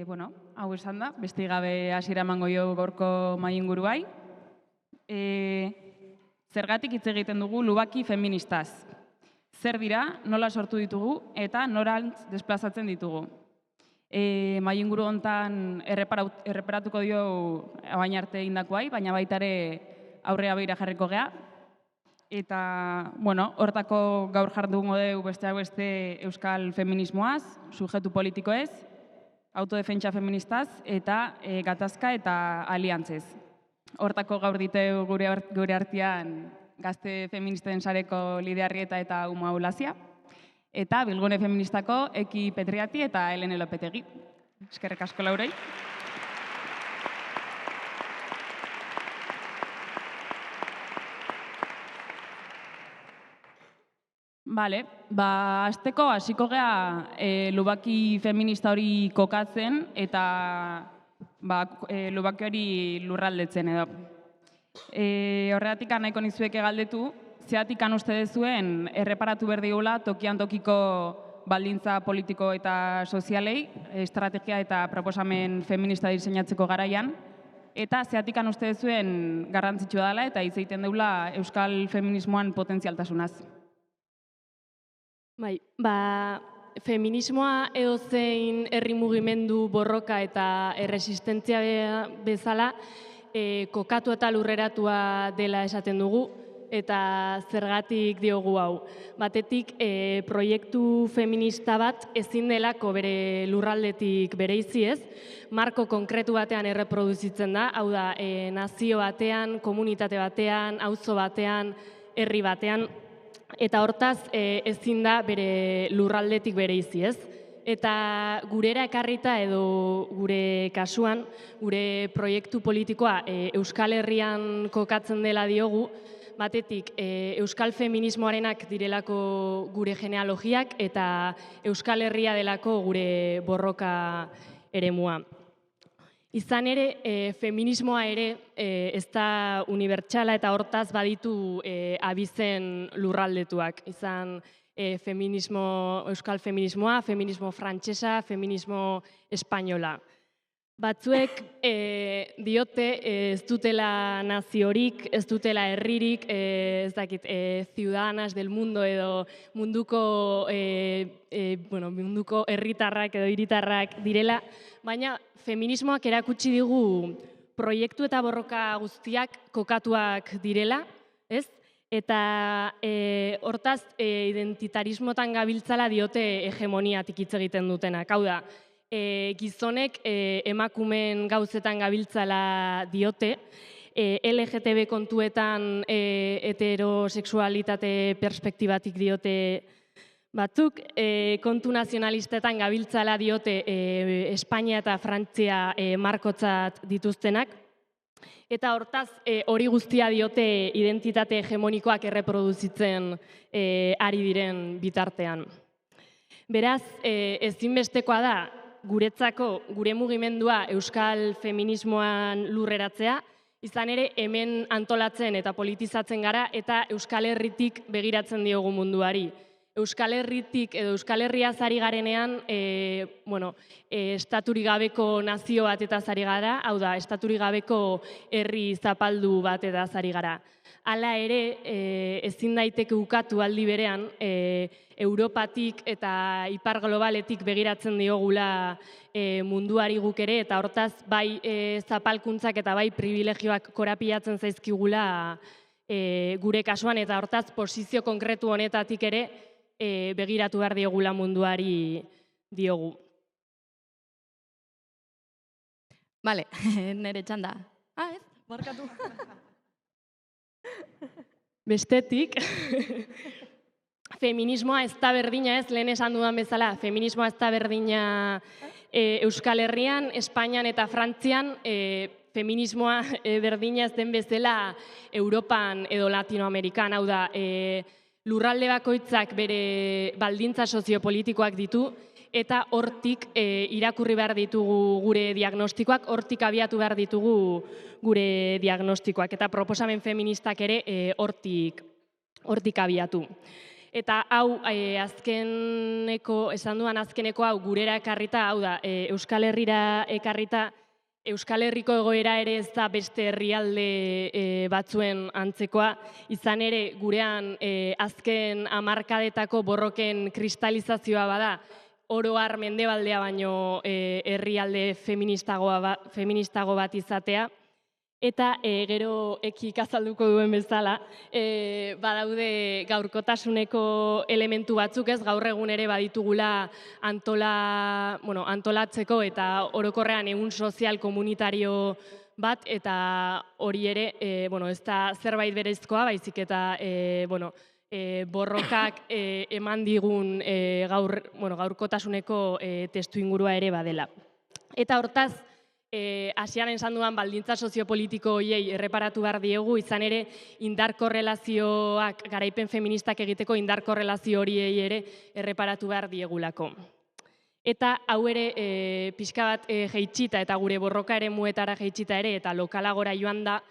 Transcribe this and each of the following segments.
Bueno, hau esan da, beste gabe hasiera emango jo gaurko mahai inguruai. Zergatik hitz egiten dugu lubaki feministaz. Zer dira, nola sortu ditugu eta norantz desplazatzen ditugu. Mahai inguru hontan erreparatuko dio baina arte indakoai, baina baita ere aurrea begira jarriko gea. Eta, bueno, hortako gaur jardungo dugu besteak beste euskal feminismoaz, sujetu politikoez, autodefentsa feministaz eta gatazka eta aliantzez. Hortako gaur diteu gure artean gazte feministen sareko Lidia Arrieta eta Uma Ulazia, eta Bilgune Feministako Eki Petriati eta Helene Lopetegi. Eskerrik asko laurei. Bale, hasteko hasiko gea lubaki feminista hori kokatzen eta lubaki hori lurraldetzen edo. Horregatik nahiko nizueke galdetu, zeatik uste dezuen erreparatu behar digula tokian tokiko baldintza politiko eta sozialei, estrategia eta proposamen feminista diseinatzeko garaian, eta zeatik uste dezuen garrantzitsua dela eta hitz egiten deula euskal feminismoan potentzialtasunaz. Bai, feminismoa edozein herri mugimendu borroka eta erresistentzia bezala kokatu eta lurreratua dela esaten dugu, eta zergatik diogu hau. Batetik, proiektu feminista bat ezin delako bere lurraldetik bereizi ez, marko konkretu batean erreproduzitzen da, hau da, nazio batean, komunitate batean, auzo batean, herri batean, eta hortaz ezin da bere lurraldetik bereizi ez. Eta gurera ekarrita edo gure kasuan, gure proiektu politikoa Euskal Herrian kokatzen dela diogu, batetik Euskal feminismoarenak direlako gure genealogiak eta Euskal Herria delako gure borroka eremua. Izan ere, feminismoa ere ez da unibertsala eta hortaz baditu abizen lurraldetuak. Izan euskal feminismoa, feminismo frantsesa, feminismo espainola. Batzuek diote ez dutela naziorik, ez dutela herririk, ez dakit, ciudadanas del mundo edo munduko herritarrak edo hiritarrak direla, baina feminismoak erakutsi digu proiektu eta borroka guztiak kokatuak direla, ez? Eta hortaz identitarismotan gabiltzala diote hegemoniatik hitz egiten dutenak. Hau da, gizonek emakumeen gauzetan gabiltzala diote, LGTB kontuetan heterosexualitate perspektibatik diote batzuk, kontu nazionalistetan gabiltzala diote Espainia eta Frantzia markotzat dituztenak, eta hortaz hori guztia diote identitate hegemonikoak erreproduzitzen ari diren bitartean. Beraz, ezinbestekoa da guretzako gure mugimendua euskal feminismoan lurreratzea, izan ere hemen antolatzen eta politizatzen gara eta Euskal Herritik begiratzen diogu munduari. Euskal Herritik edo Euskal Herriaz ari garenean, estaturik gabeko nazio bat eta ari gara, hau da, estaturik gabeko herri zapaldu bat eta ari gara. Hala ere, ezin daiteke ukatu aldi berean, Europatik eta ipar globaletik begiratzen diogula munduari guk ere, eta hortaz bai zapalkuntzak eta bai privilegioak korapilatzen zaizkigula gure kasuan, eta hortaz posizio konkretu honetatik ere begiratu behar diogula munduari diogu. Bale, nire txanda. Ez, barkatu. Bestetik, feminismoa ez da berdina ez, lehen esan dudan bezala, feminismoa ez da berdina Euskal Herrian, Espainian eta Frantzian, feminismoa berdina ez den bezala Europan edo Latinoamerikan, hau da, lurralde bakoitzak bere baldintza soziopolitikoak ditu, eta hortik irakurri behar ditugu gure diagnostikoak, hortik abiatu behar ditugu gure diagnostikoak, eta proposamen feministak ere hortik abiatu. Eta hau, esan duan azkeneko hau gurera ekarrita, hau da, Euskal Herrira ekarrita, Euskal Herriko egoera ere ez da beste herrialde batzuen antzekoa, izan ere gurean azken hamarkadetako borroken kristalizazioa bada, oro har mendebaldea baino herrialde feministago bat izatea, eta gero ekik azalduko duen bezala, badaude gaurkotasuneko elementu batzuk, ez gaur egun ere baditugula antolatzeko eta orokorrean egun sozial komunitario bat, eta hori ere ez da zerbait berezkoa, baizik eta borrokak eman digun gaurkotasuneko testu ingurua ere badela. Eta hortaz, hasian esan duan baldintza soziopolitiko horiei erreparatu behar diegu, izan ere indarko relazioak, garaipen feministak egiteko indarko relazio horiei ere erreparatu behar diegulako. Eta hau ere pixka bat jeitxita eta gure borroka ere muetara jeitxita ere eta lokalagora joan da,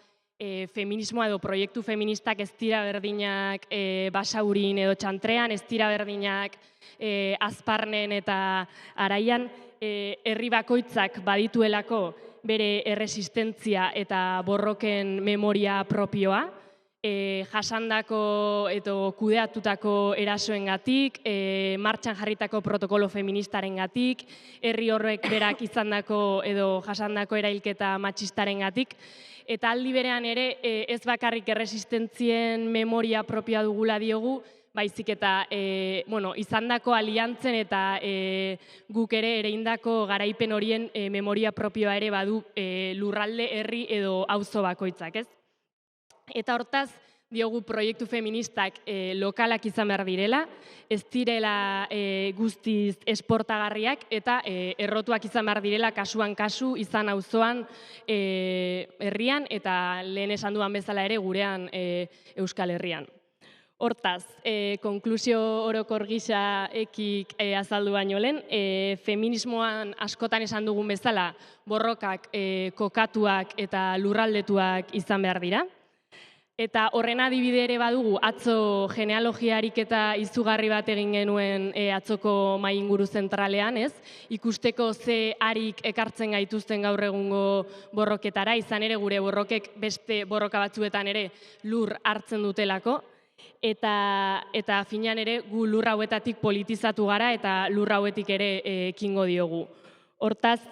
feminismoa edo proiektu feministak ez dira berdinak Basaurin edo Txantrean, ez dira berdinak Azparnen eta Araian, herri bakoitzak badituelako bere erresistentzia eta borroken memoria propioa, jasandako edo kudeatutako erasoengatik, martxan jarritako protokolo feministarengatik, herri horrek berak izandako edo jasandako erailketa matxistarengatik, eta aldi berean ere ez bakarrik erresistentzien memoria propioa dugula diogu, baizik eta izandako aliantzen eta guk ere ereindako garaipen horien memoria propioa ere badu lurralde, herri edo auzo bakoitzak, ez? Eta hortaz, diogu proiektu feministak lokalak izan behar direla, ez direla guztiz esportagarriak eta errotuak izan behar direla kasuan kasu, izan auzoan herrian eta lehen esan duan bezala ere gurean Euskal Herrian. Hortaz, konklusio orokor gisa ekik azaldu baino lehen, feminismoan askotan esan dugun bezala borrokak kokatuak eta lurraldetuak izan behar dira. Eta horren adibide ere badugu, atzo genealogiarik eta izugarri bat egin genuen atzoko mahai inguru zentralean, ez? Ikusteko ze harik ekartzen gaituzten gaur egungo borroketara, izan ere gure borrokek beste borroka batzuetan ere lur hartzen dutelako. Eta finean ere gu lur hauetatik politizatu gara eta lur hauetik ere ekingo diogu. Hortaz,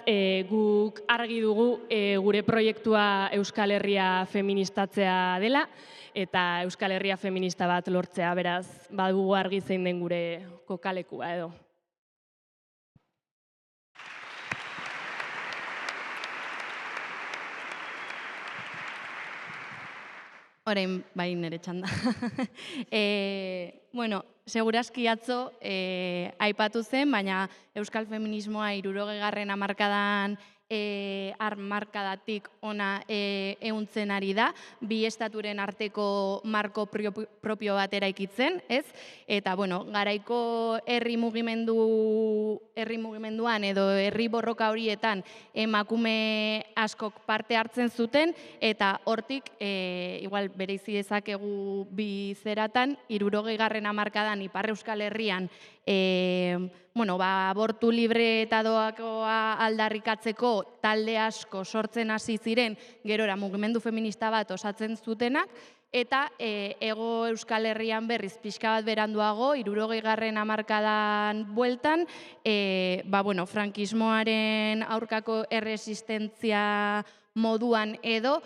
guk argi dugu gure proiektua Euskal Herria feministatzea dela eta Euskal Herria feminista bat lortzea, beraz, badugu argi zein den gure kokalekua edo. Orain, bai nire txanda. Segurazki atzo aipatu zen, baina Euskal Feminismoa 60. hamarkadan hamarkadatik ona ehuntzen ari da, bi estaturen arteko marko propio bat eraikitzen, ez? Eta, garaiko herri mugimenduan edo herri borroka horietan emakume askok parte hartzen zuten, eta hortik, igual bereizi dezakegu bi zeratan, 60. hamarkadan Ipar Euskal Herrian abortu libre eta doakoa aldarrikatzeko talde asko sortzen hasi ziren, gerora mugimendu feminista bat osatzen zutenak, eta Hego Euskal Herrian berriz pixka bat beranduago, 60. hamarkadan bueltan, frankismoaren aurkako erresistentzia moduan edo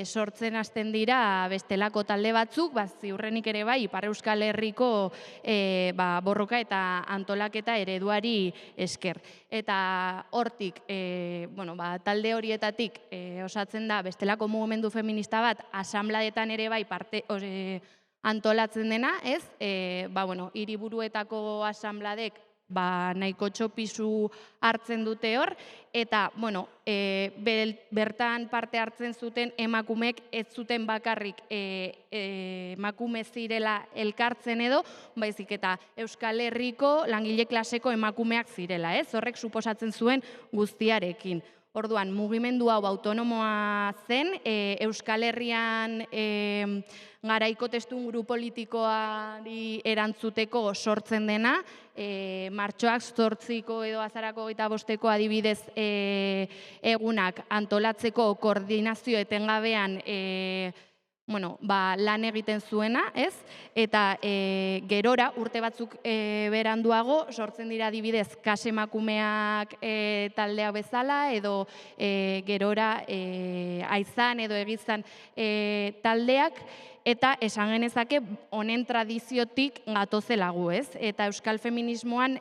sortzen hasten dira bestelako talde batzuk, ziurrenik ere bai Ipar Euskal Herriko borroka eta antolaketa ereduari esker. Eta hortik, talde horietatik osatzen da bestelako mugimendu feminista bat, asanbladetan ere bai parte antolatzen dena, ez? Hiriburuetako asanbladek nahiko txopisu hartzen dute hor, eta, bueno, bertan parte hartzen zuten emakumeek ez zuten bakarrik emakume zirela elkartzen edo, baizik eta Euskal Herriko langile klaseko emakumeak zirela, ez? Horrek suposatzen zuen guztiarekin. Orduan, mugimendu hau autonomoa zen, Euskal Herrian garaiko testuinguru politikoari erantzuteko sortzen dena, martxoak 8ko edo azarako 25ko adibidez egunak antolatzeko koordinazio etengabean lan egiten zuena, ez? Eta gerora, urte batzuk beranduago, sortzen dira adibidez kas emakumeak taldea bezala, edo gerora aizan edo egizan taldeak, eta esan genezake honen tradiziotik gatozela gu, ez? Eta euskal feminismoan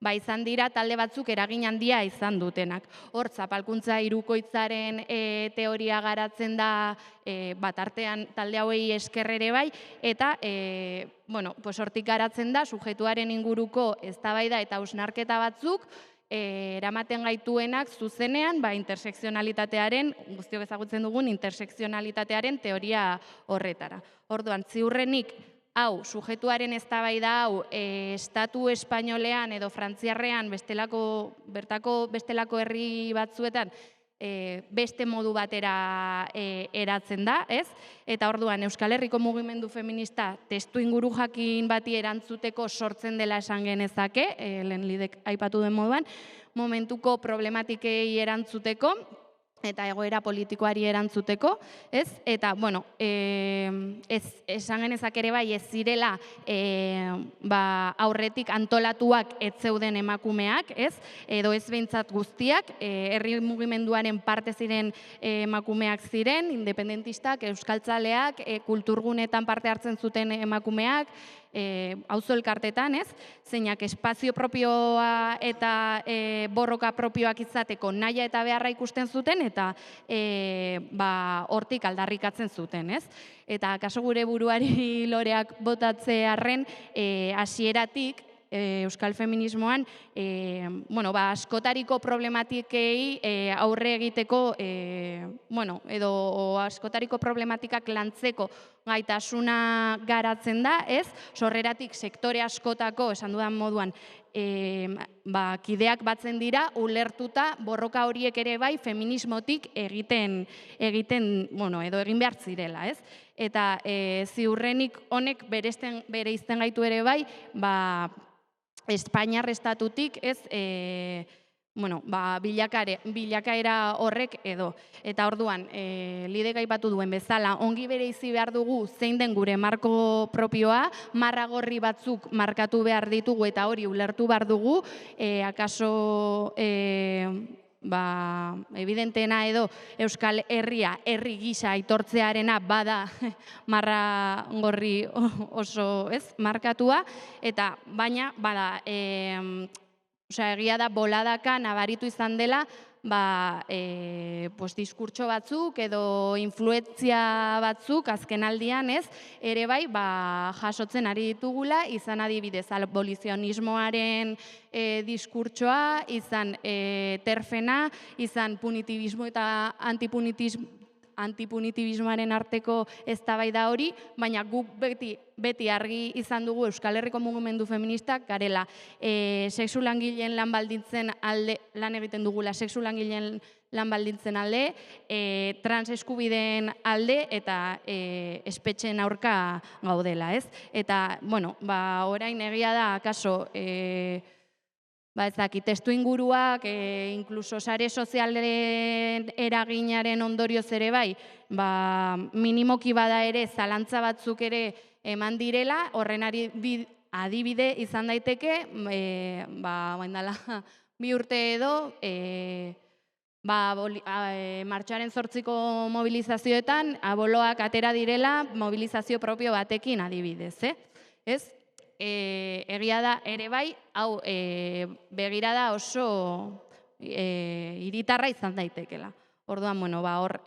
izan dira talde batzuk eragin handia izan dutenak. Hor, zapalkuntza hirukoitzaren teoria garatzen da batartean talde hauei esker ere bai, eta hortik garatzen da sujetuaren inguruko eztabaida eta hausnarketa batzuk eramaten gaituenak zuzenean intersekzionalitatearen, guztiok ezagutzen dugun intersekzionalitatearen teoria horretara. Orduan, ziurrenik, hau, sujetuaren eztabaida hau, estatu espainolean edo frantziarrean bertako bestelako herri batzuetan beste modu batera eratzen da, ez? Eta orduan, Euskal Herriko mugimendu feminista testu inguru jakin bati erantzuteko sortzen dela esan genezake, lehen Lidek aipatu den moduan, momentuko problematikei erantzuteko, eta egoera politikoari erantzuteko, ez? Eta, esan genezak ere bai ez zirela aurretik antolatuak ez zeuden emakumeak, ez? Edo ez behintzat guztiak, herri mugimenduaren parte ziren emakumeak ziren, independentistak, euskaltzaleak, kulturgunetan parte hartzen zuten emakumeak, auzo elkartetan, ez? Zeinak espazio propioa eta borroka propioak izateko naia eta beharra ikusten zuten, eta hortik aldarrikatzen zuten, ez? Eta kaso gure buruari loreak botatzearren hasieratik euskal feminismoan askotariko problematikei aurre egiteko edo askotariko problematikak lantzeko gaitasuna garatzen da, ez? Sorreratik sektore askotako, esan dudan moduan, kideak batzen dira, ulertuta borroka horiek ere bai feminismotik egiten edo egin behar zirela, ez? Eta ziurrenik honek bereizten gaitu ere bai, Espainiar estatutik, ez, bilakaera horrek edo. Eta orduan, Lidek aipatu duen bezala, ongi bereizi behar dugu zein den gure marko propioa, marra gorri batzuk markatu behar ditugu eta hori ulertu behar dugu, akaso evidentena edo Euskal Herria herri gisa aitortzearena bada marra gorri oso markatua, eta baina bada egia da boladaka nabaritu izan dela diskurtso batzuk edo influentzia batzuk azken aldian, ez, ere bai jasotzen ari ditugula, izan adibidez abolizionismoaren diskurtsoa, izan terfena, izan punitibismo eta antipunitibismoaren arteko eztabaida hori, baina guk beti argi izan dugu Euskal Herriko mugimendu feministak garela sexu langileen lan baldintzen alde, lan egiten dugula sexu langileen lan baldintzen alde, trans eskubideen alde eta espetxeen aurka gaudela, ez? Eta, orain egia da, akaso, testu inguruak, inkluso sare sozialen eraginaren ondorioz ere bai, minimoki bada ere zalantza batzuk ere eman direla, horren adibide izan daiteke, dela 2 urte edo, martxoaren 8ko mobilizazioetan, aboloak atera direla mobilizazio propio batekin adibidez, ez? Egia da ere bai, hau begirada oso hiritarra izan daitekela. Orduan, hor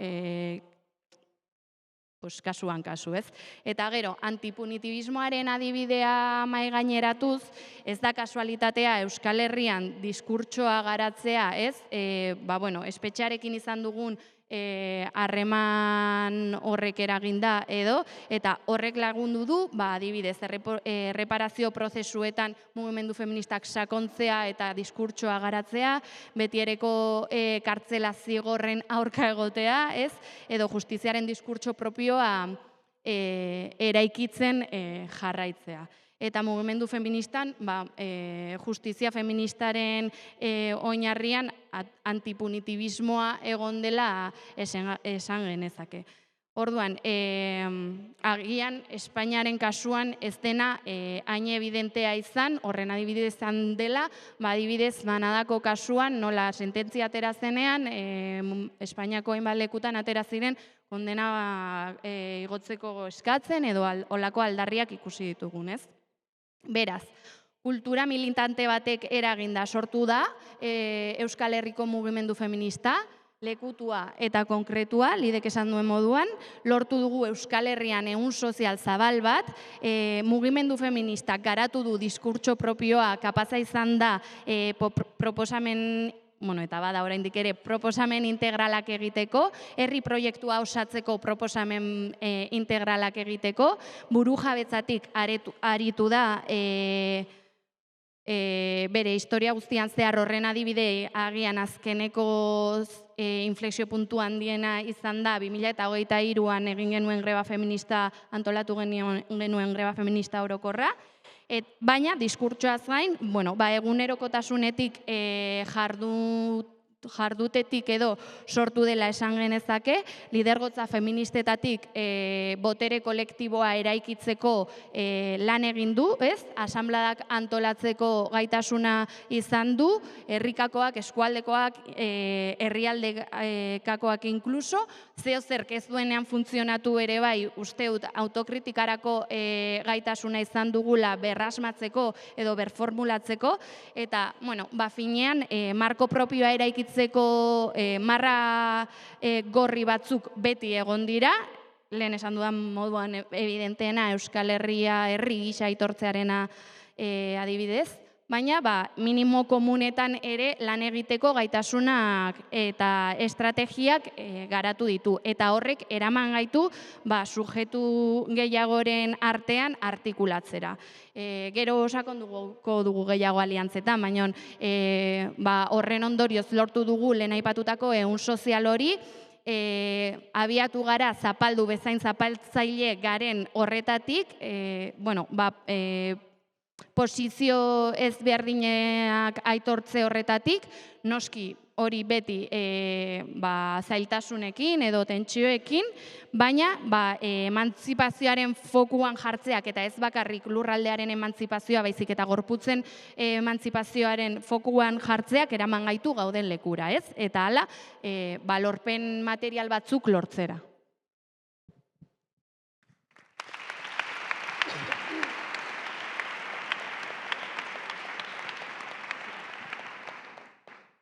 kasuan kasu, ez? Eta gero, antipunitibismoaren adibidea maigaineratuz, ez da kasualitatea Euskal Herrian diskurtsoa garatzea, ez? Espetxearekin izan dugun harreman horrek eraginda edo, eta horrek lagundu du, adibidez, erreparazio prozesuetan mugimendu feministak sakontzea eta diskurtsoa garatzea, betiereko kartzela zigorren aurka egotea, ez? Edo justiziaren diskurtso propioa eraikitzen jarraitzea. Eta mugimendu feministan, justizia feministaren oinarrian antipunitibismoa egon dela esan genezake. Orduan, agian Espainiaren kasuan ez dena hain evidentea izan, horren adibidez izan dela, adibidez Banadako kasuan nola sententzia atera zenean, Espainiako hainbat lekutan atera ziren kondena igotzeko eskatzen edo olako aldarriak ikusi ditugunez. Beraz, kultura militante batek eraginda sortu da Euskal Herriko mugimendu feminista, lekutua eta konkretua, lidek esan duen moduan, lortu dugu Euskal Herrian ehun sozial zabal bat, mugimendu feministak garatu du diskurtso propioa kapaza izan da proposamen eta bada oraindik ere proposamen integralak egiteko, herri proiektua osatzeko proposamen integralak egiteko, burujabetzatik aritu da bere historia guztian zehar horren adibide agian azkeneko inflexio puntu handiena izan da 2023an egin genuen greba feminista, antolatu genuen greba feminista orokorra, baina diskurtsoaz gain, egunerokotasunetik jardutetik edo sortu dela esan genezake, lidergotza feministetatik botere kolektiboa eraikitzeko lan egin du, ez? Asanbladak antolatzeko gaitasuna izan du, herrikakoak, eskualdekoak, herrialdekakoak inkluso, zerk ez duenean funtzionatu ere bai, usteut autokritikarako gaitasuna izan dugula berrasmatzeko edo berformulatzeko, eta, finean, marko propioa eraikitzeko marra gorri batzuk beti egon dira, lehen esan dudan moduan evidenteena Euskal Herria herri gisa aitortzearena adibidez, baina minimo komunetan ere lan egiteko gaitasunak eta estrategiak garatu ditu. Eta horrek eraman gaitu subjektu gehiagoren artean artikulatzera. Gero sakonduko dugu gehiago aliantzetan, baina horren ondorioz lortu dugu lehen aipatutako ehun sozial hori, abiatu gara zapaldu bezain zapaltzaile garen horretatik, posizio ezberdinak aitortze horretatik, noski hori beti zailtasunekin edo tentsioekin, baina emantzipazioaren fokuan jartzeak eta ez bakarrik lurraldearen emantzipazioa, baizik eta gorputzen emantzipazioaren fokuan jartzeak eraman gaitu gauden lekura, ez? Eta hala, lorpen material batzuk lortzera.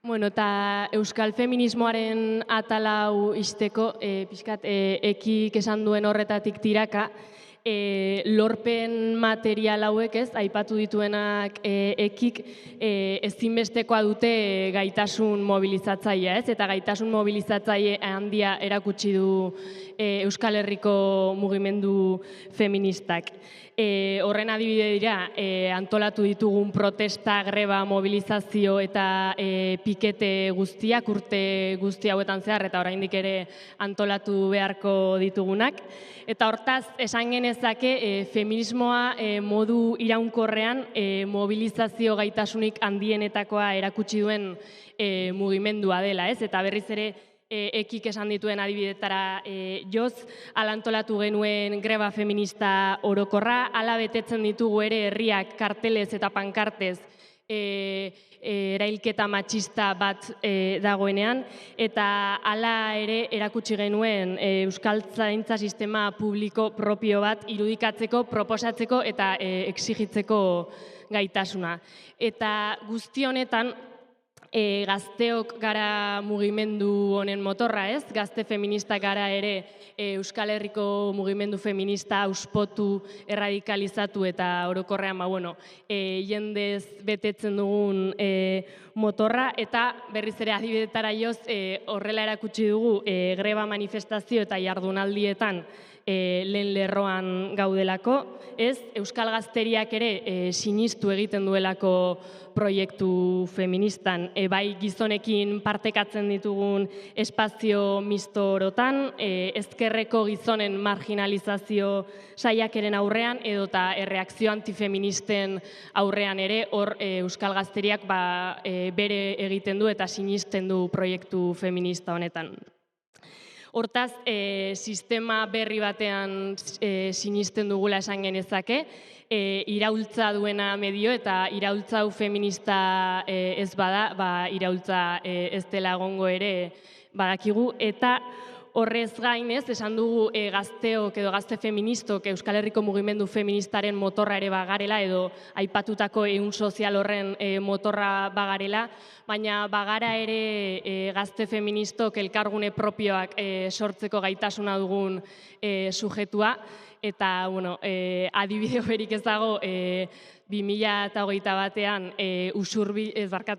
Eta euskal feminismoaren atalau izteko, pixkat, ekik esan duen horretatik tiraka, lorpen material hauek ez, aipatu dituenak ekik ezinbestekoa dute gaitasun mobilizatzailea ez, eta gaitasun mobilizatzaile handia erakutsi du Euskal Herriko mugimendu feministak. Horren adibide dira, antolatu ditugun protesta, greba, mobilizazio eta pikete guztiak, urte guzti hauetan zehar, eta oraindik ere antolatu beharko ditugunak. Eta hortaz, esan genezake, feminismoa modu iraunkorrean mobilizazio gaitasunik handienetakoa erakutsi duen mugimendua dela, ez? Eta berriz ere, ekik esan dituen adibidetara joz, ala antolatu genuen greba feminista orokorra, ala betetzen ditugu ere herriak kartelez eta pankartez erailketa matxista bat dagoenean, eta ala ere erakutsi genuen euskaltzaintza sistema publiko propio bat irudikatzeko, proposatzeko eta exigitzeko gaitasuna. Eta guzti honetan, Gazteok gara mugimendu honen motorra, ez? Gazte feministak gara ere Euskal Herriko mugimendu feminista auspotu, erradikalizatu eta orokorrean jendez betetzen dugun motorra, eta berriz ere adibidetara joz horrela erakutsi dugu greba manifestazio eta jardunaldietan lehen lerroan gaudelako, ez? Euskal Gazteriak ere sinistu egiten duelako proiektu feministan, bai gizonekin partekatzen ditugun espazio misto orotan, ezkerreko gizonen marginalizazio saiakeren aurrean, edota erreakzio antifeministen aurrean ere, hor Euskal Gazteriak bere egiten du eta sinisten du proiektu feminista honetan. Hortaz, sistema berri batean sinisten dugula esan genezake, iraultza duena medio eta iraultza feminista ez bada, iraultza ez dela egongo ere badakigu, eta horrez gain ez, esan dugu gazteok edo gazte feministok Euskal Herriko mugimendu feministaren motorra ere bagarela, edo aipatutako ehun sozial horren motorra bagarela, baina bagara ere gazte feministok elkargune propioak sortzeko gaitasuna dugun sujetua, eta adibide berik ez dago 2021an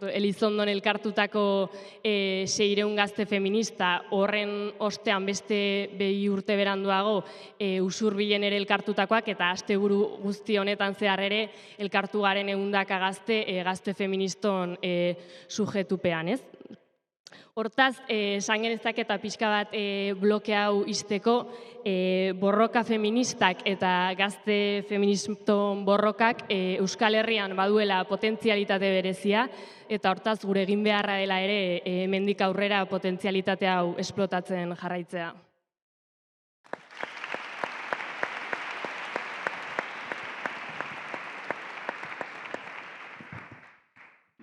Elizondon elkartutako 600 gazte feminista, horren ostean beste 2 urte beranduago Usurbilen ere elkartutakoak, eta asteburu guzti honetan zehar ere elkartu garen 100 gazte feministon sujetupean, ez? Hortaz, esan genezak eta pixka bat bloke hau izteko, borroka feministak eta gazte feministon borrokak Euskal Herrian baduela potentzialitate berezia, eta hortaz gure egin beharra dela ere hemendik aurrera potentzialitate hau esplotatzen jarraitzea.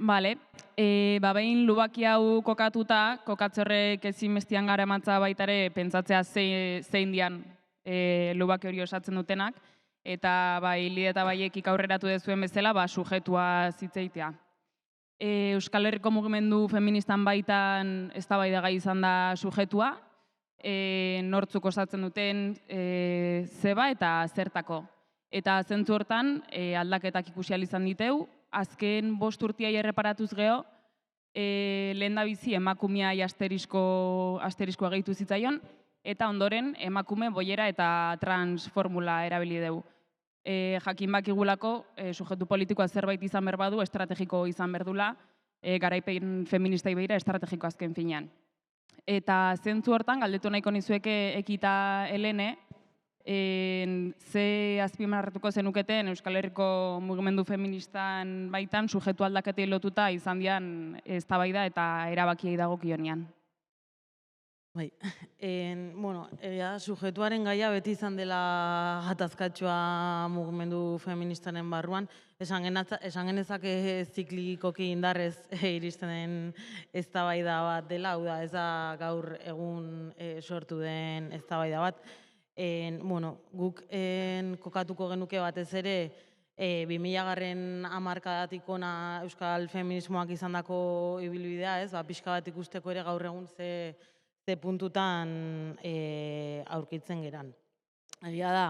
Bale, behin lubaki hau kokatzerrek ezinbestean gara ematza baita ere pentsatzea zein dian lubaki hori osatzen dutenak, eta bai Lide eta baiekik aurreratu dezuen bezala, sujetua zitzeitea. Euskal Herriko mugimendu feministan baitan eztabaidagai izan da sujetua, nortzuk osatzen duten zeba eta zertako. Eta zentzu hortan aldaketak ikusi ahal izan diteu, azken 5 urtiai erreparatuz geho, lehen da bizi emakumea asterisko gehitu zitzaion, eta ondoren emakume boiera eta trans formula erabili dugu. Jakin bakigulako, sujetu politikoa zerbait izan behar badu, estrategiko izan behar dula, garaipen feministai behira estrategiko azken finean. Eta zentzu hortan, galdetu nahiko nizueke Ekita Helene, ze azpimarratuko zenuketen Euskal Herriko mugimendu feministan baitan sujetu aldaketei lotuta izan dian eztabaida eta erabakiei dagokionean. Bai, sujetuaren gaia beti izan dela gatazkatsua mugimendu feministaren barruan, esan genezake ziklikoki indarrez iristen den eztabaida bat dela, hau da, ez da gaur egun sortu den eztabaida bat. Guk kokatuko genuke batez ere 2000 hamarkadatik hona euskal feminismoak izandako ibilbidea, ez? Pixka bat ikusteko ere gaur egun ze puntutan aurkitzen geran. Egia da,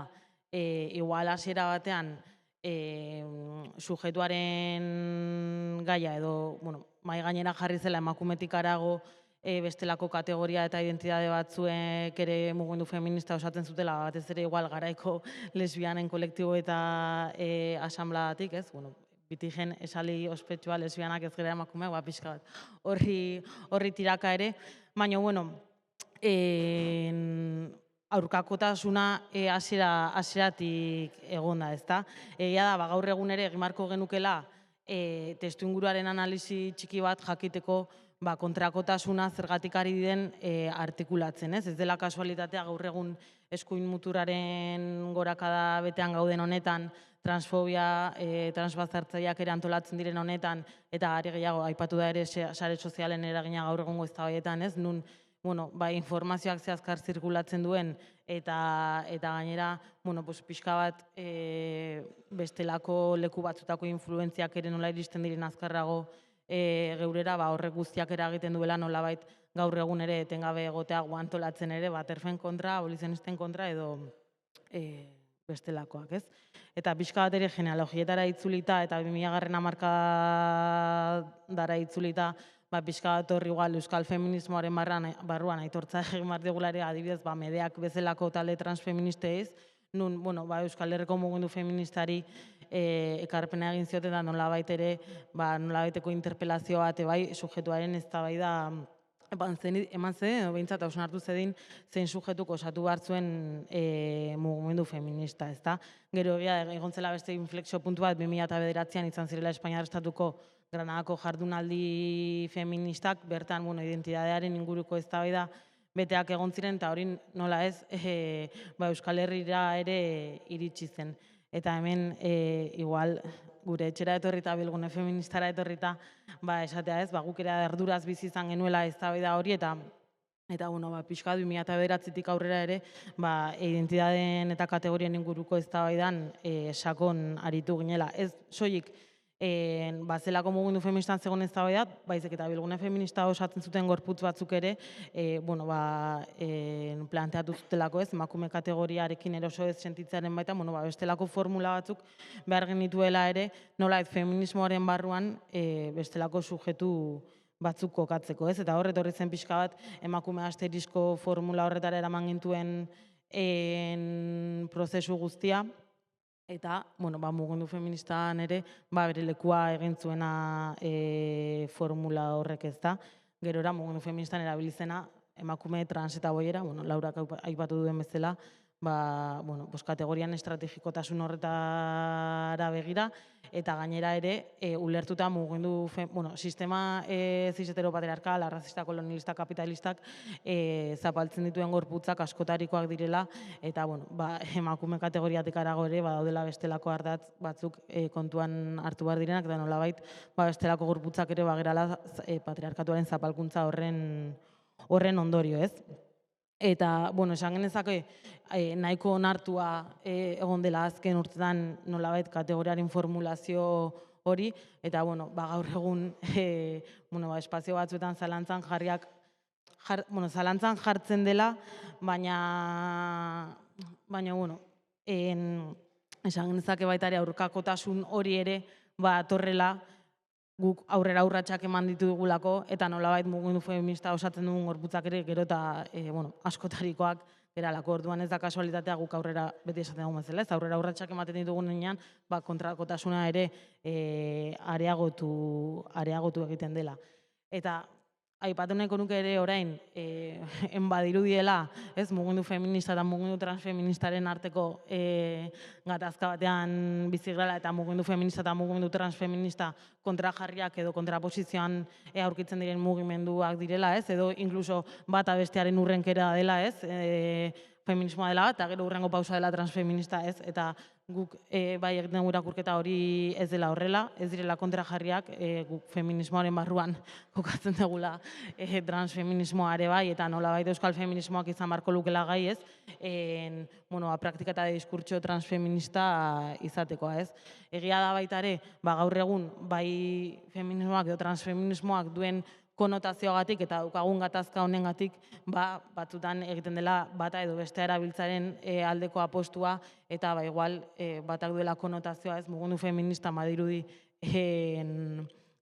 igual hasiera batean sujetuaren gaia edo mahai gainera jarri zela emakumetik harago bestelako kategoria eta identitate batzuek ere mugimendu feminista osatzen zutela, batez ere igual garaiko lesbianen kolektibo eta asanbladatik, ez? Bitigen esali ospetsua lesbianak ez gara emakumeak, pixka bat horri tiraka ere, baina, aurkakotasuna hasieratik egonda, ezta? Egia da, gaur egun ere egimarko genukela testuinguruaren analisi txiki bat jakiteko kontrakotasuna zergatik ari den artikulatzen, ez? Ez dela kasualitatea gaur egun eskuin muturraren gorakada betean gauden honetan, transfobia, transbazartzaileak ere antolatzen diren honetan, eta are gehiago aipatu da ere sare sozialen eragina gaur egungo eztabaidetan, ez? Nun informazioak zehazkar zirkulatzen duen eta gainera pixka bat bestelako leku batzutako influentziak ere nola iristen diren azkarrago geurera horrek guztiak eragiten duela nolabait gaur egun ere etengabe egotea guantolatzen ere, terfen kontra, abolizionisten kontra edo bestelakoak, ez? Eta pixka bat ere genealogietara itzulita eta 2000. Hamarkadara itzulita, pixka bat horri igual euskal feminismoaren barruan aitortza egin behar digula ere, adibidez, Medeak bezalako talde transfeministeiz, nun, Euskal Herriko mugimendu feministari ekarpena egin zioten da nolabait ere, nolabaiteko interpelazio bat, sujetuaren eztabaida eman zen, edo behintzat hausnartu zedin zein sujetuk osatu behar zuen mugimendu feminista, ezta? Gero egon zela beste inflexio puntu bat 2009an izan zirela Espainiar Estatuko Granadako jardunaldi feministak, bertan, identitatearen inguruko eztabaida beteak egon ziren, eta hori nola ez, Euskal Herrira ere iritsi zen. Eta hemen, igual, gure etxera etorrita, bilgune feministara etorrita, esatea ez, guk ere arduraz bizi izan genuela eztabaida hori, eta pixka 2009tik aurrera ere, identitateen eta kategorien inguruko eztabaidan sakon aritu ginela. Ez soilik, zelako mugimendu feministan zegoen eztabaida, baizik eta bilgune feminista osatzen zuten gorputz batzuk ere, planteatu zutelako ez, emakume kategoriarekin eroso ez sentitzearen baita, bestelako formula batzuk behar genituela ere, nola ez feminismoaren barruan bestelako sujetu batzuk kokatzeko, ez? Eta horret horri zen pixka bat, emakume asterisko formula horretara eraman gintuen prozesu guztia, eta, mugimendu feministan ere, bere lekua egin zuena formula horrek ez da. Gerora, mugimendu feministan erabilizena, emakume trans eta boiera, Laurak aipatu duen bezala, kategorian estrategikotasun horretara begira, eta gainera ere, ulertuta mugimendu, sistema cis-heteropatriarkal, arrazista, kolonialista, kapitalistak zapaltzen dituen gorputzak askotarikoak direla, eta emakume kategoriatik arago ere, daudela bestelako ardatz batzuk kontuan hartu behar direnak, eta nolabait bestelako gorputzak ere bagerala patriarkatuaren zapalkuntza horren ondorio, ez? Eta, esan genezake, nahiko onartua egon dela azken urtetan nolabait kategoriaren formulazio hori, eta, gaur egun, espazio batzuetan zalantzan jartzen dela, baina, esan genezake baita ere aurkakotasun hori ere, atorrela, guk aurrera urratsak eman ditugulako, eta nolabait mugimendu feminista osatzen dugun gorputzak ere, gero eta askotarikoak geralako. Orduan ez da kasualitatea guk aurrera beti esaten dugun bezala, ez aurrera urratsak ematen ditugunean, kontrakotasuna ere areagotu egiten dela. Eta aipatu nahiko nuke ere orain, badirudiela, ez, mugimendu feminista eta mugimendu transfeministaren arteko gatazka batean bizi garela, eta mugimendu feminista eta mugimendu transfeminista kontrajarriak edo kontraposizioan aurkitzen diren mugimenduak direla, ez, edo inkluso bata bestearen urrenkera dela, ez, feminismoa dela bat, eta gero urrengo pausa dela transfeminista, ez, eta guk egiten dugu irakurketa hori ez dela horrela, ez direla kontrajarriak, guk feminismoaren barruan kokatzen dugula transfeminismoa ere bai, eta nolabait euskal feminismoak izan barko lukela gai, ez, praktika eta diskurtso transfeminista izatekoa, ez. Egia da baita ere, gaur egun, bai feminismoak edo transfeminismoak duen konotazioagatik eta daukagun gatazka honengatik, batzutan egiten dela bata edo bestea erabiltzaren aldeko apostua, eta igual batak duela konotazioa, ez, mugimendu feminista badirudi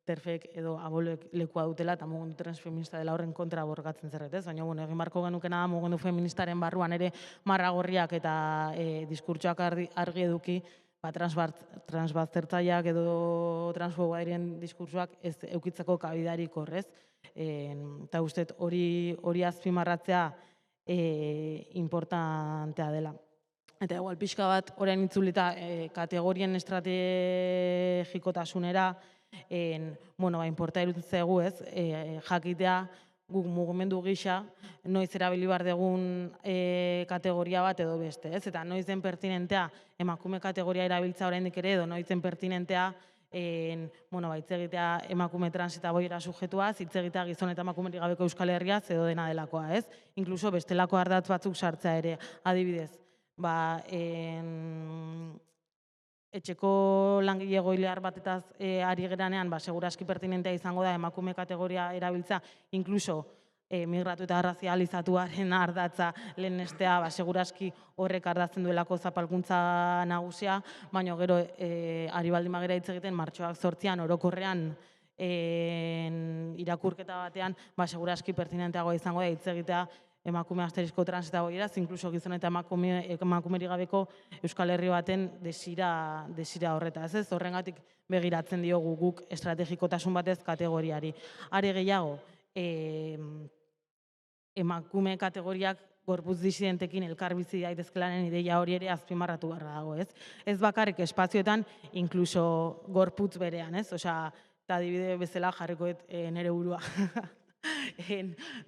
terfek edo aboluek lekua dutela, eta mugimendu transfeminista dela horren kontra borrokatzen zerret, ez? Baina, egin barko genukena da mugimendu feministaren barruan ere marragorriak eta diskurtsoak argi eduki, transbaztertzaileak edo transfoboa diren diskurtsoak ez eukitzeko kabidarik horrez. Eta uste hori azpimarratzea importantea dela. Eta igual pixka bat orain itzulita kategorien estrategikotasunera, inporta iruditzen zaigu, ez, jakitea guk mugimendu gisa noiz erabili behar dugun kategoria bat edo beste, ez? Eta noiz den pertinentea emakume kategoria erabiltza oraindik ere, edo noiz den pertinentea hitz egitea emakume trans eta boiera subjetuaz, hitz egitea gizon eta emakumerik gabeko Euskal Herriaz edo dena delakoa, ez? Inkluso bestelako ardatz batzuk sartzea ere, adibidez. etxeko langile egoiliar batetaz ari geranean, seguraski pertinentea izango da emakume kategoria erabiltza, inkluso migratu eta razializatuaren ardatza lehenestea, seguraski horrek ardatzen duelako zapalkuntza nagusia, baina gero ari baldin bagera hitz egiten martxoak 8an orokorrean irakurketa batean, seguraski pertinenteagoa izango da hitz egitea emakume asterisko trans eta goieraz, inkluso gizon eta emakumeri gabeko Euskal Herri baten desira horretaz. Ez horrengatik begiratzen diogu guk estrategikotasun batez kategoriari. Are gehiago, emakume kategoriak gorputz disidentekin elkar bizi daitezkeelanen ideia hori ere azpimarratu beharra dago, ez? Ez bakarrik espazioetan, inkluso gorputz berean, ez? Osea, eta adibide bezala jarriko nere burua.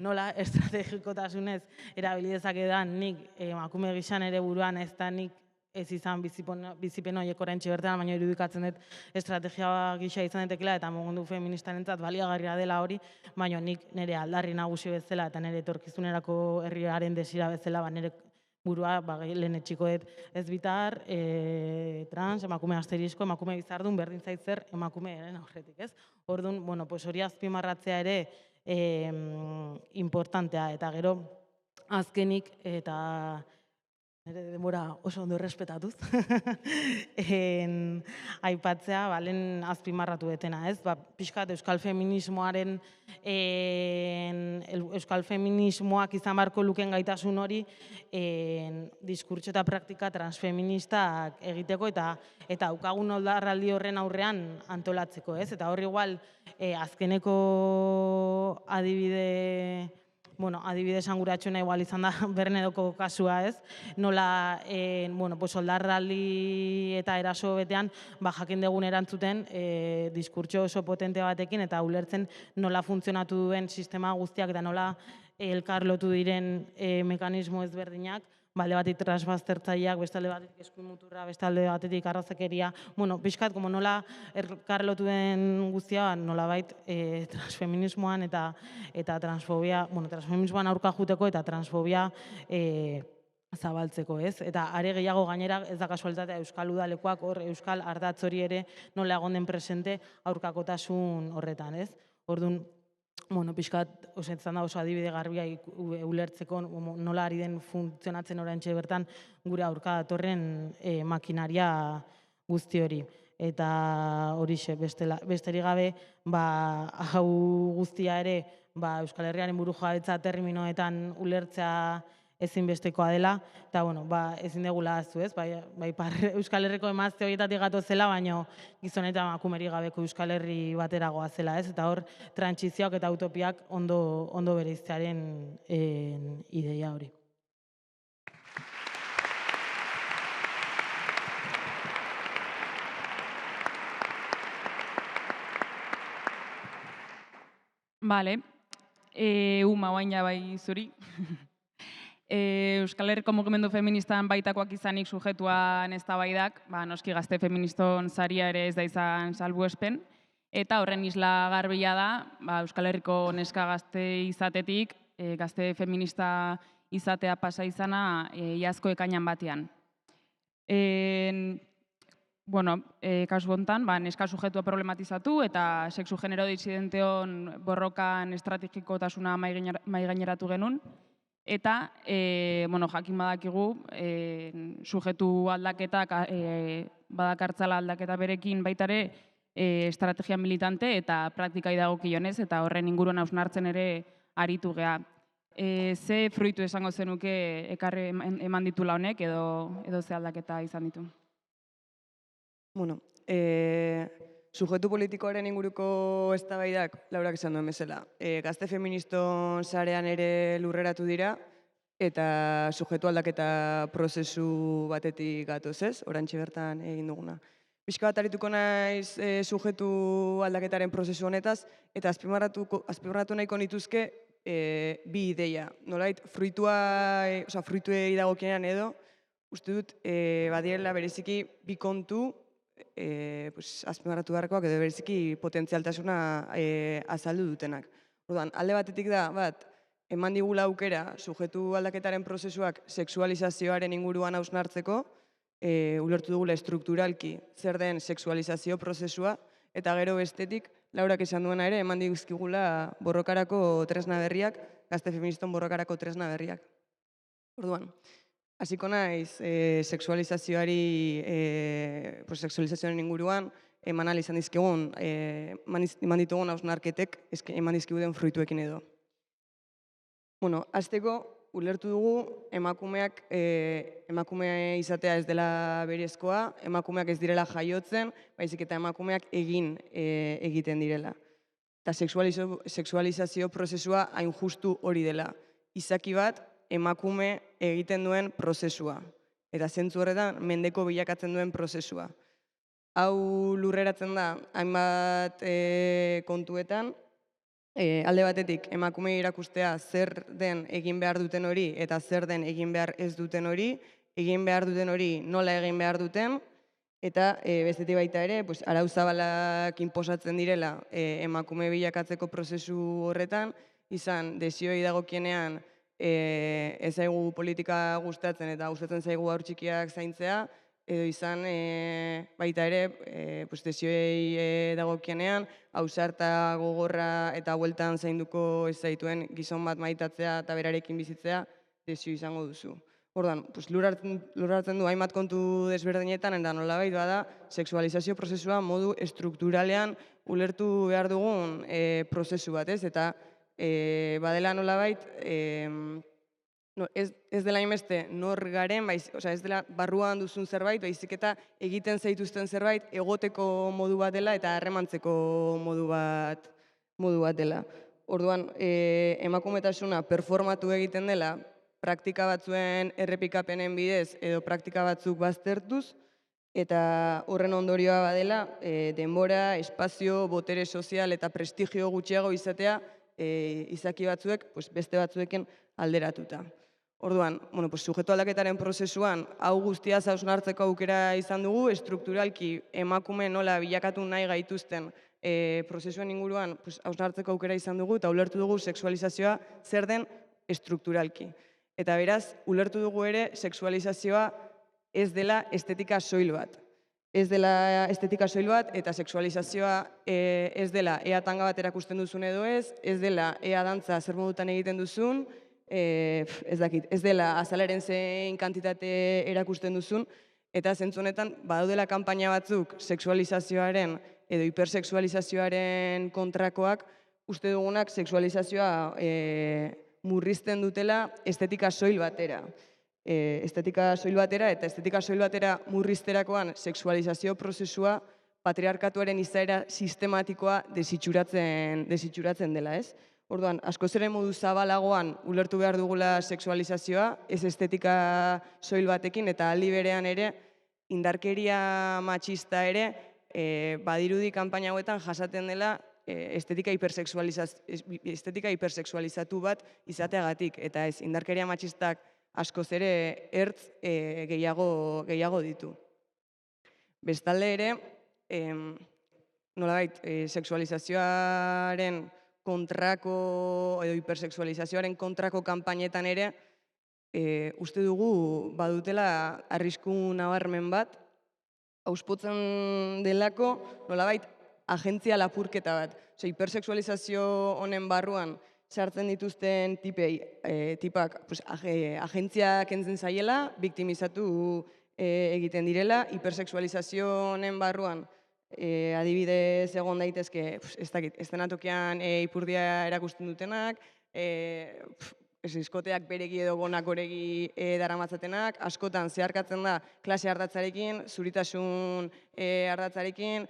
Nola estrategikotasunez erabili dezakedan nik emakume gisa nere buruan ez da nik ez izan bizipen horiek oraintxe bertan, baina irudikatzen dut estrategia gisa izan daitekeela eta mugimendu feministarentzat baliagarria dela hori, baina nik nire aldarri nagusi bezala eta nire etorkizunerako herriaren desira bezala, nire burua lehen etxiko dut ez bitar, trans, emakume asterisko, emakume bizardun, berdin zaitzer emakumearen aurretik, ez? Orduan, hori azpimarratzea ere importantea, eta gero azkenik, eta nire denbora oso ondo errespetatuz, aipatzea, lehen azpimarratu detena, ez? Pixkat euskal feminismoaren, euskal feminismoak izan beharko luken gaitasun hori, diskurtso eta praktika transfeministak egiteko eta daukagun oldarraldi horren aurrean antolatzeko, ez? Eta hor igual, azkeneko adibide esanguratsuena igual izan da Bernedoko kasua, ez? Nola, oldarraldi eta eraso betean, jakin dugun erantzuten diskurtso oso potente batekin eta ulertzen nola funtzionatu duen sistema guztiak eta nola elkar lotu diren mekanismo ezberdinak, alde batetik transbaztertzaileak, beste alde batetik eskuin muturra, beste alde batetik arrazakeria, pixkat, nola elkar lotu den guztia, nolabait transfeminismoan eta transfobia, transfeminismoan aurka juteko eta transfobia zabaltzeko, ez? Eta are gehiago gainera, ez da kasualitatea Euskal Udalekoak hor Euskal ardatz hori ere nola egon den presente aurkakotasun horretan, ez? Orduan, pixkat, osetzen da oso adibide garbia ulertzeko nola ari den funtzionatzen oraintxe bertan gure aurka datorren makinaria guzti hori. Eta horixe, besterik gabe, hau guztia ere Euskal Herriaren burujabetza terminoetan ulertzea ezinbestekoa dela, eta ezin degula ahaztu, ez? Euskal Herriko emazte horietatik gatozela, baina gizon eta emakumeri gabeko Euskal Herri batera goazela, ez? Eta hor, trantsizioak eta utopiak ondo bereiztearen ideia hori. Bale, Uma baina bai zuri. Euskal Herriko mugimendu feministan baitakoak izanik sujetuan eztabaidak, noski gazte feministon saria ere ez da izan salbuespen, eta horren isla garbila da, Euskal Herriko neska gazte izatetik, gazte feminista izatea pasa izana iazko ekainan batean. Kasu hontan, neska sujetua problematizatu eta sexu genero disidenteon borrokan estrategikotasuna maigaineratu genuen, eta, jakin badakigu, sujetu aldaketak, badakartzala aldaketa berekin baitare, estrategia militante eta praktikai dagokionez, eta horren inguruan hausnartzen ere aritu gea. Ze fruitu esango zenuke ekarri eman ditula honek, edo ze aldaketa izan ditu? Sujetu politikoaren inguruko eztabaidak, Laurak esan duen bezala, gazte feministon sarean ere lurreratu dira, eta sujetu aldaketa prozesu batetik gatoz, ez? Orantxe bertan egin duguna. Pixka bat arituko naiz sujetu aldaketaren prozesu honetaz, eta azpimarratu nahiko nituzke bi ideia. Nolait, fruituei dagokienean edo, uste dut, badirela bereziki bi kontu, azpimarratu beharrekoak edo bereziki potentzialtasuna azaldu dutenak. Orduan, alde batetik da, eman digula aukera sujetu aldaketaren prozesuak sexualizazioaren inguruan hausnartzeko, ulertu dugula estrukturalki zer den sexualizazio prozesua, eta gero bestetik, Laurak esan duena ere, eman dizkigula borrokarako tresna berriak, gazte feministon borrokarako tresna berriak. Orduan, hasiko naiz sexualizazioaren inguruan, eman ahal izan dizkigun, eman ditugun hausnarketek, eman dizkiguden fruituekin edo. Bueno, hasteko, ulertu dugu emakume izatea ez dela berezkoa, emakumeak ez direla jaiotzen, baizik eta emakumeak egiten direla. Eta sexualizazio prozesua hain justu hori dela. Izaki bat, emakume egiten duen prozesua. Eta zentzu horretan, mendeko bilakatzen duen prozesua. Hau lurreratzen da, hainbat kontuetan, alde batetik, emakume irakustea zer den egin behar duten hori eta zer den egin behar ez duten hori, egin behar duten hori nola egin behar duten, eta bestetik baita ere, arau zabalak inposatzen direla emakume bilakatzeko prozesu horretan, izan desioi dagokienean ez zaigu politika gustatzen eta gustatzen zaigu haur txikiak zaintzea, edo izan baita ere desioei dagokienean, ausarta gogorra eta bueltan zainduko ez zaituen gizon bat maitatzea eta berarekin bizitzea desio izango duzu. Orduan, lurratzen du hainbat kontu desberdinetan, eta nolabait bada, sexualizazio prozesua modu estrukturalean ulertu behar dugun prozesu bat, ez? Eta badela nolabait, ez dela hainbeste nor garen, ez dela barruan duzun zerbait, baizik eta egiten zaituzten zerbait egoteko modu bat dela eta harremantzeko modu bat dela. Orduan, emakumetasuna performatu egiten dela praktika batzuen errepikapenen bidez edo praktika batzuk baztertuz, eta horren ondorioa badela denbora, espazio, botere sozial eta prestigio gutxiago izatea izaki batzuek beste batzuekin alderatuta. Orduan, sujeto aldaketaren prozesuan, hau guztia hausnartzeko aukera izan dugu, estrukturalki emakume nola bilakatu nahi gaituzten prozesuen inguruan hausnartzeko aukera izan dugu, eta ulertu dugu sexualizazioa zer den estrukturalki. Eta beraz, ulertu dugu ere, sexualizazioa ez dela estetika soil bat. Ez dela estetika soil bat, eta sexualizazioa ez dela ea tanga bat erakusten duzun edo ez dela ea dantza zer modutan egiten duzun, ez dela azalaren zein kantitate erakusten duzun, eta zentzu honetan badaudela kanpaina batzuk sexualizazioaren edo hipersexualizazioaren kontrakoak, uste dugunak sexualizazioa murrizten dutela estetika soil batera. Estetika soil batera eta estetika soil batera murrizterakoan sexualizazio prozesua patriarkatuaren izaera sistematikoa desitxuratzen dela, ez? Orduan, askoz ere modu zabalagoan ulertu behar dugula sexualizazioa, ez estetika soil batekin, eta aldi berean ere, indarkeria matxista ere, badirudi kanpaina hauetan jasaten dela estetika hipersexualizatu bat izateagatik, eta ez indarkeria matxistak askoz ere ertz gehiago ditu. Bestalde ere, nolabait, sexualizazioaren kontrako edo hipersexualizazioaren kontrako kanpainetan ere, uste dugu badutela arrisku nabarmen bat, auspotzen delako nolabait agentzia lapurketa bat. Hipersexualizazio honen barruan sartzen dituzten tipak agentzia kentzen zaiela, biktimizatu egiten direla, hipersexualizazio honen barruan adibidez egon daitezke, ez dakit, eszenatokian ipurdia erakusten dutenak, eskoteak beregi edo gonak oregi daramatzatenak, askotan zeharkatzen da klase ardatzarekin, zuritasun ardatzarekin,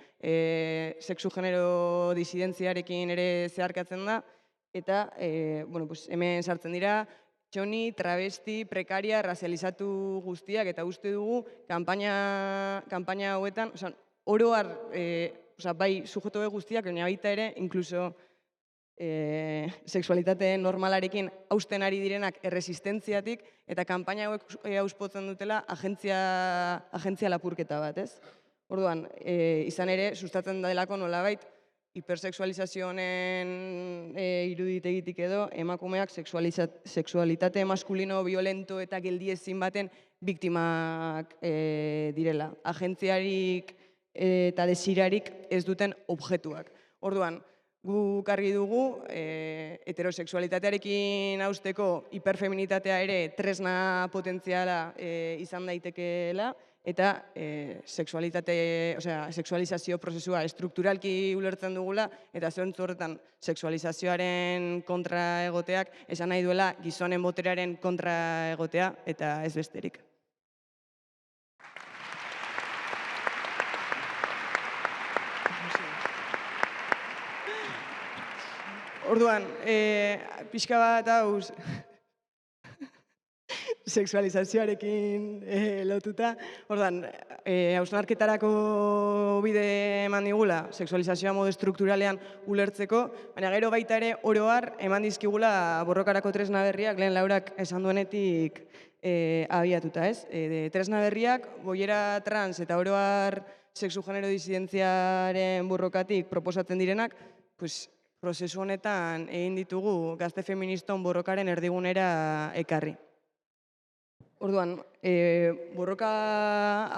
sexu genero disidentziarekin ere zeharkatzen da, eta hemen sartzen dira, txoni, travesti, prekaria, razializatu guztiak, eta uste dugu kanpaina hauetan, oro har, bai sujeto guztiak, baina baita ere, inkluso sexualitate normalarekin hausten ari direnak erresistentziatik, eta kanpaina hauek auspotzen dutela agentzia lapurketa bat, ez? Orduan, izan ere, sustatzen delako nolabait, hipersexualizazio honen iruditegitik edo, emakumeak sexualitate maskulino violento eta geldiezin baten biktimak direla. Agentziarik eta desirarik ez duten objektuak. Orduan, guk argi dugu heterosexualitatearekin hausteko hiperfeminitatea ere tresna potentziala izan daitekeela, eta sexualizazio prozesua estrukturalki ulertzen dugula, eta zentzu horretan sexualizazioaren kontra egoteak esan nahi duela gizonen boterearen kontra egotea, eta ez besterik. Orduan, pixka bat hauz, sexualizazioarekin lotuta. Orduan, hausnarketarako bide eman digula, sexualizazioa modu estrukturalean ulertzeko, baina gero baita ere oroar eman dizkigula borrokarako tresna berriak, lehen Laurak esan duenetik abiatuta, ez? Tresna berriak, boiera trans eta oroar sexu-genero disidentziaren borrokatik proposatzen direnak, prozesu honetan egin ditugu gazte feministon borrokaren erdigunera ekarri. Orduan, borroka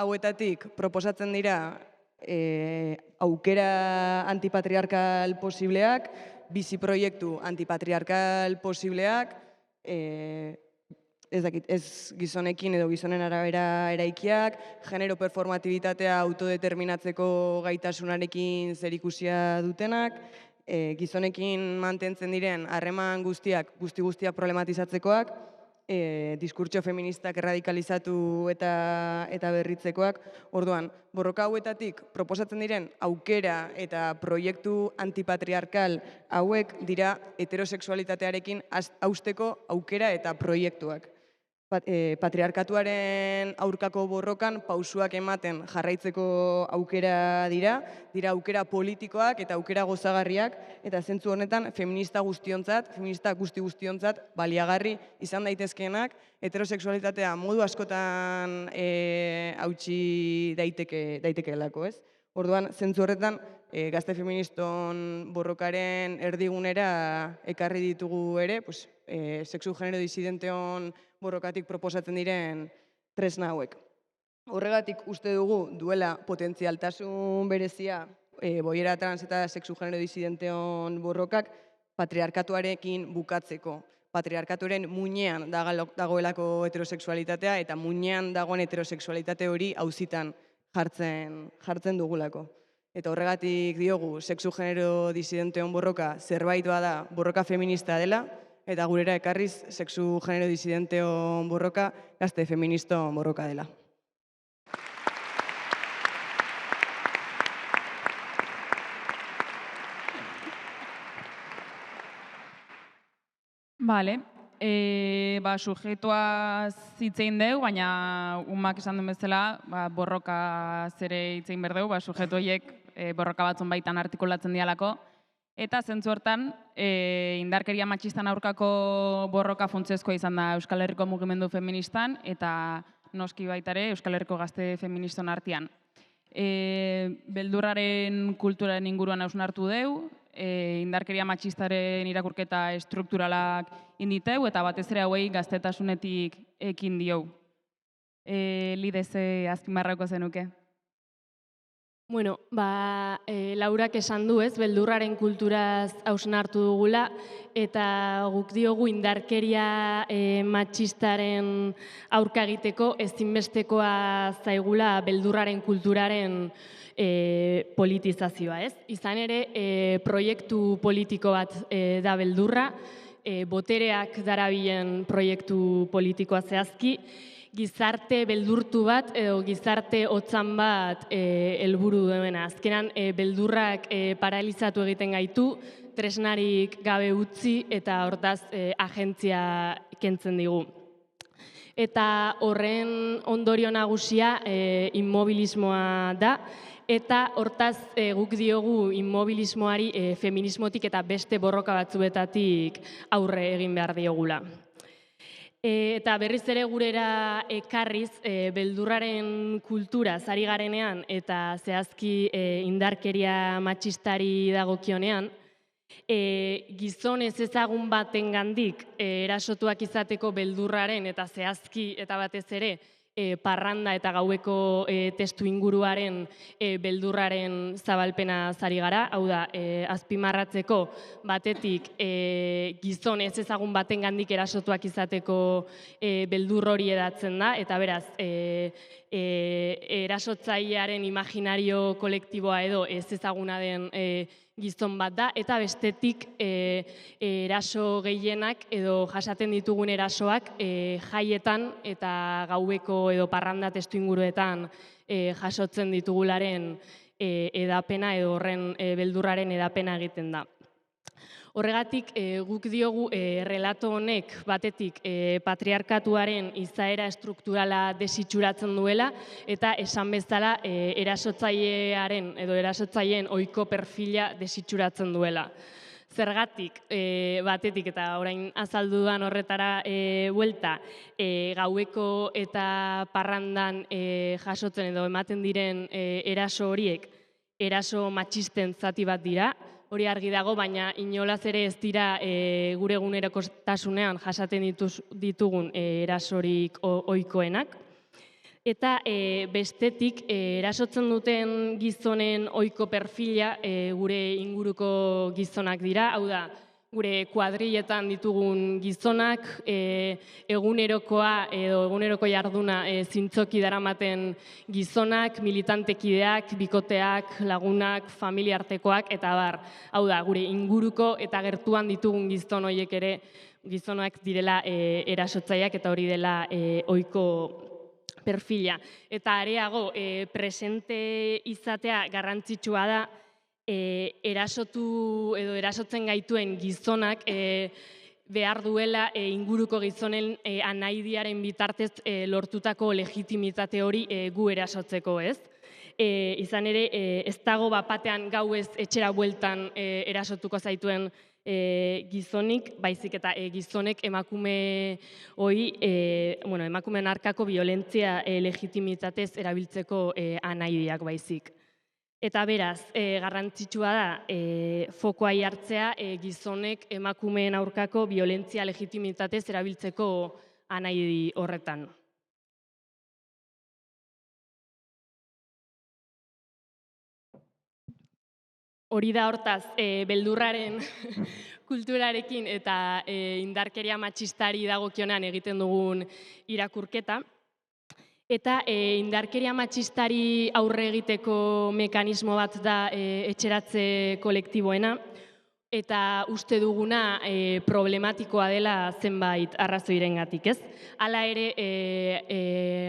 hauetatik proposatzen dira aukera antipatriarkal posibleak, bizi proiektu antipatriarkal posibleak, ez gizonekin edo gizonen arabera eraikiak, genero performatibitatea autodeterminatzeko gaitasunarekin zerikusia dutenak, gizonekin mantentzen diren harreman guztiak guzti-guztiak problematizatzekoak, diskurtso feministak erradikalizatu eta berritzekoak. Orduan, borroka hauetatik proposatzen diren aukera eta proiektu antipatriarkal hauek dira heterosexualitatearekin hausteko aukera eta proiektuak. Patriarkatuaren aurkako borrokan pausuak ematen jarraitzeko aukera dira aukera politikoak eta aukera gozagarriak, eta zentzu honetan feminista guztiontzat baliagarri izan daitezkeenak, heterosexualitatea modu askotan hautsi daitekeelako, ez? Orduan, zentzu horretan, gazte feministon borrokaren erdigunera ekarri ditugu ere, sexu-genero disidenteon borrokatik proposatzen diren tresna hauek. Horregatik uste dugu duela potentzialtasun berezia boiera trans eta sexu-genero disidenteon borrokak patriarkatuarekin bukatzeko. Patriarkatuaren muinean dagoelako heterosexualitatea eta muinean dagoen heterosexualitate hori auzitan jartzen dugulako. Eta horregatik diogu sexu-genero disidenteon borroka zerbait bada borroka feminista dela, eta gurera ekarriz sexu-genero disidenteon borroka gazte feministon borroka dela. Bale, sujetua zitzein deu, baina umak esan duen bezala, borroka zere itzein berdeu, sujetu horiek borroka batzun baitan artikulatzen dialako. Eta zentzu hortan, indarkeria matxistan aurkako borroka funtsezkoa izan da Euskal Herriko mugimendu feministan, eta noski baitare Euskal Herriko gazte feministon artean. Beldurraren kulturaren inguruan hausnartu deu, indarkeria matxistaren irakurketa estrukturalak inditeu, eta batez ere hauei gaztetasunetik ekin diou. Lideze azpimarrako zenuke. Bueno, Laurak esan du, ez, beldurraren kulturaz hausnartu dugula, eta guk diogu indarkeria matxistaren aurka egiteko ezinbestekoa zaigula beldurraren kulturaren politizazioa, ez? Izan ere, proiektu politiko bat da beldurra, botereak darabilen proiektu politikoa zehazki, gizarte beldurtu bat edo gizarte hotzan bat helburu duena. Azkenan, beldurrak paralizatu egiten gaitu, tresnarik gabe utzi eta hortaz agentzia kentzen digu. Eta horren ondorio nagusia inmobilismoa da, eta hortaz guk diogu inmobilismoari feminismotik eta beste borroka batzuetatik aurre egin behar diogula. Eta berriz ere gurera ekarriz, beldurraren kultura ari garenean eta zehazki indarkeria matxistari dagokionean, gizon ez ezagun batengandik erasotuak izateko beldurraren eta zehazki eta batez ere parranda eta gaueko testu inguruaren beldurraren zabalpena zari gara, hau da, azpimarratzeko batetik gizon ez ezagun batengandik erasotuak izateko beldur hori edatzen da, eta beraz, erasotzailearen imaginario kolektiboa edo ez ezaguna den gizon bat da, eta bestetik eraso gehienak edo jasaten ditugun erasoak jaietan eta gaueko edo parranda testu inguruetan jasotzen ditugularen edapena edo horren beldurraren edapena egiten da. Horregatik, guk diogu relato honek batetik patriarkatuaren izaera estrukturala desitxuratzen duela eta esan bezala erasotzailearen edo erasotzaileen ohiko perfila desitxuratzen duela. Zergatik, batetik eta orain azaldu dudan horretara buelta, gaueko eta parrandan jasotzen edo ematen diren eraso horiek, eraso matxisten zati bat dira, hori argi dago, baina inolaz ere ez dira gure egunerokotasunean jasaten ditugun erasorik ohikoenak. Eta bestetik, erasotzen duten gizonen ohiko perfila gure inguruko gizonak dira, hau da, gure kuadriletan ditugun gizonak, egunerokoa edo eguneroko jarduna zintzoki daramaten gizonak, militantekideak, bikoteak, lagunak, familiartekoak, eta bar. Hau da, gure inguruko eta gertuan ditugun gizon horiek ere gizonak direla erasotzaileak eta hori dela ohiko perfila. Eta areago, presente izatea garrantzitsua da, erasotu edo erasotzen gaituen gizonak behar duela inguruko gizonen anaidiaren bitartez lortutako legitimitate hori gu erasotzeko, ez? Izan ere, ez dago bapatean gauez etxera bueltan erasotuko zaituen gizonik, baizik eta gizonek emakume hori, emakumeen arkako violentzia legitimitatez erabiltzeko anaidiak baizik. Eta beraz, garrantzitsua da fokoa jartzea gizonek emakumeen aurkako violentzia legitimitatez erabiltzeko anaidi horretan. Hori da hortaz, beldurraren kulturarekin eta indarkeria matxistari dagokionean egiten dugun irakurketa. Eta indarkeria matxistari aurre egiteko mekanismo bat da etxeratze kolektiboena, eta uste duguna problematikoa dela zenbait arrazoirengatik, ez? Hala ere,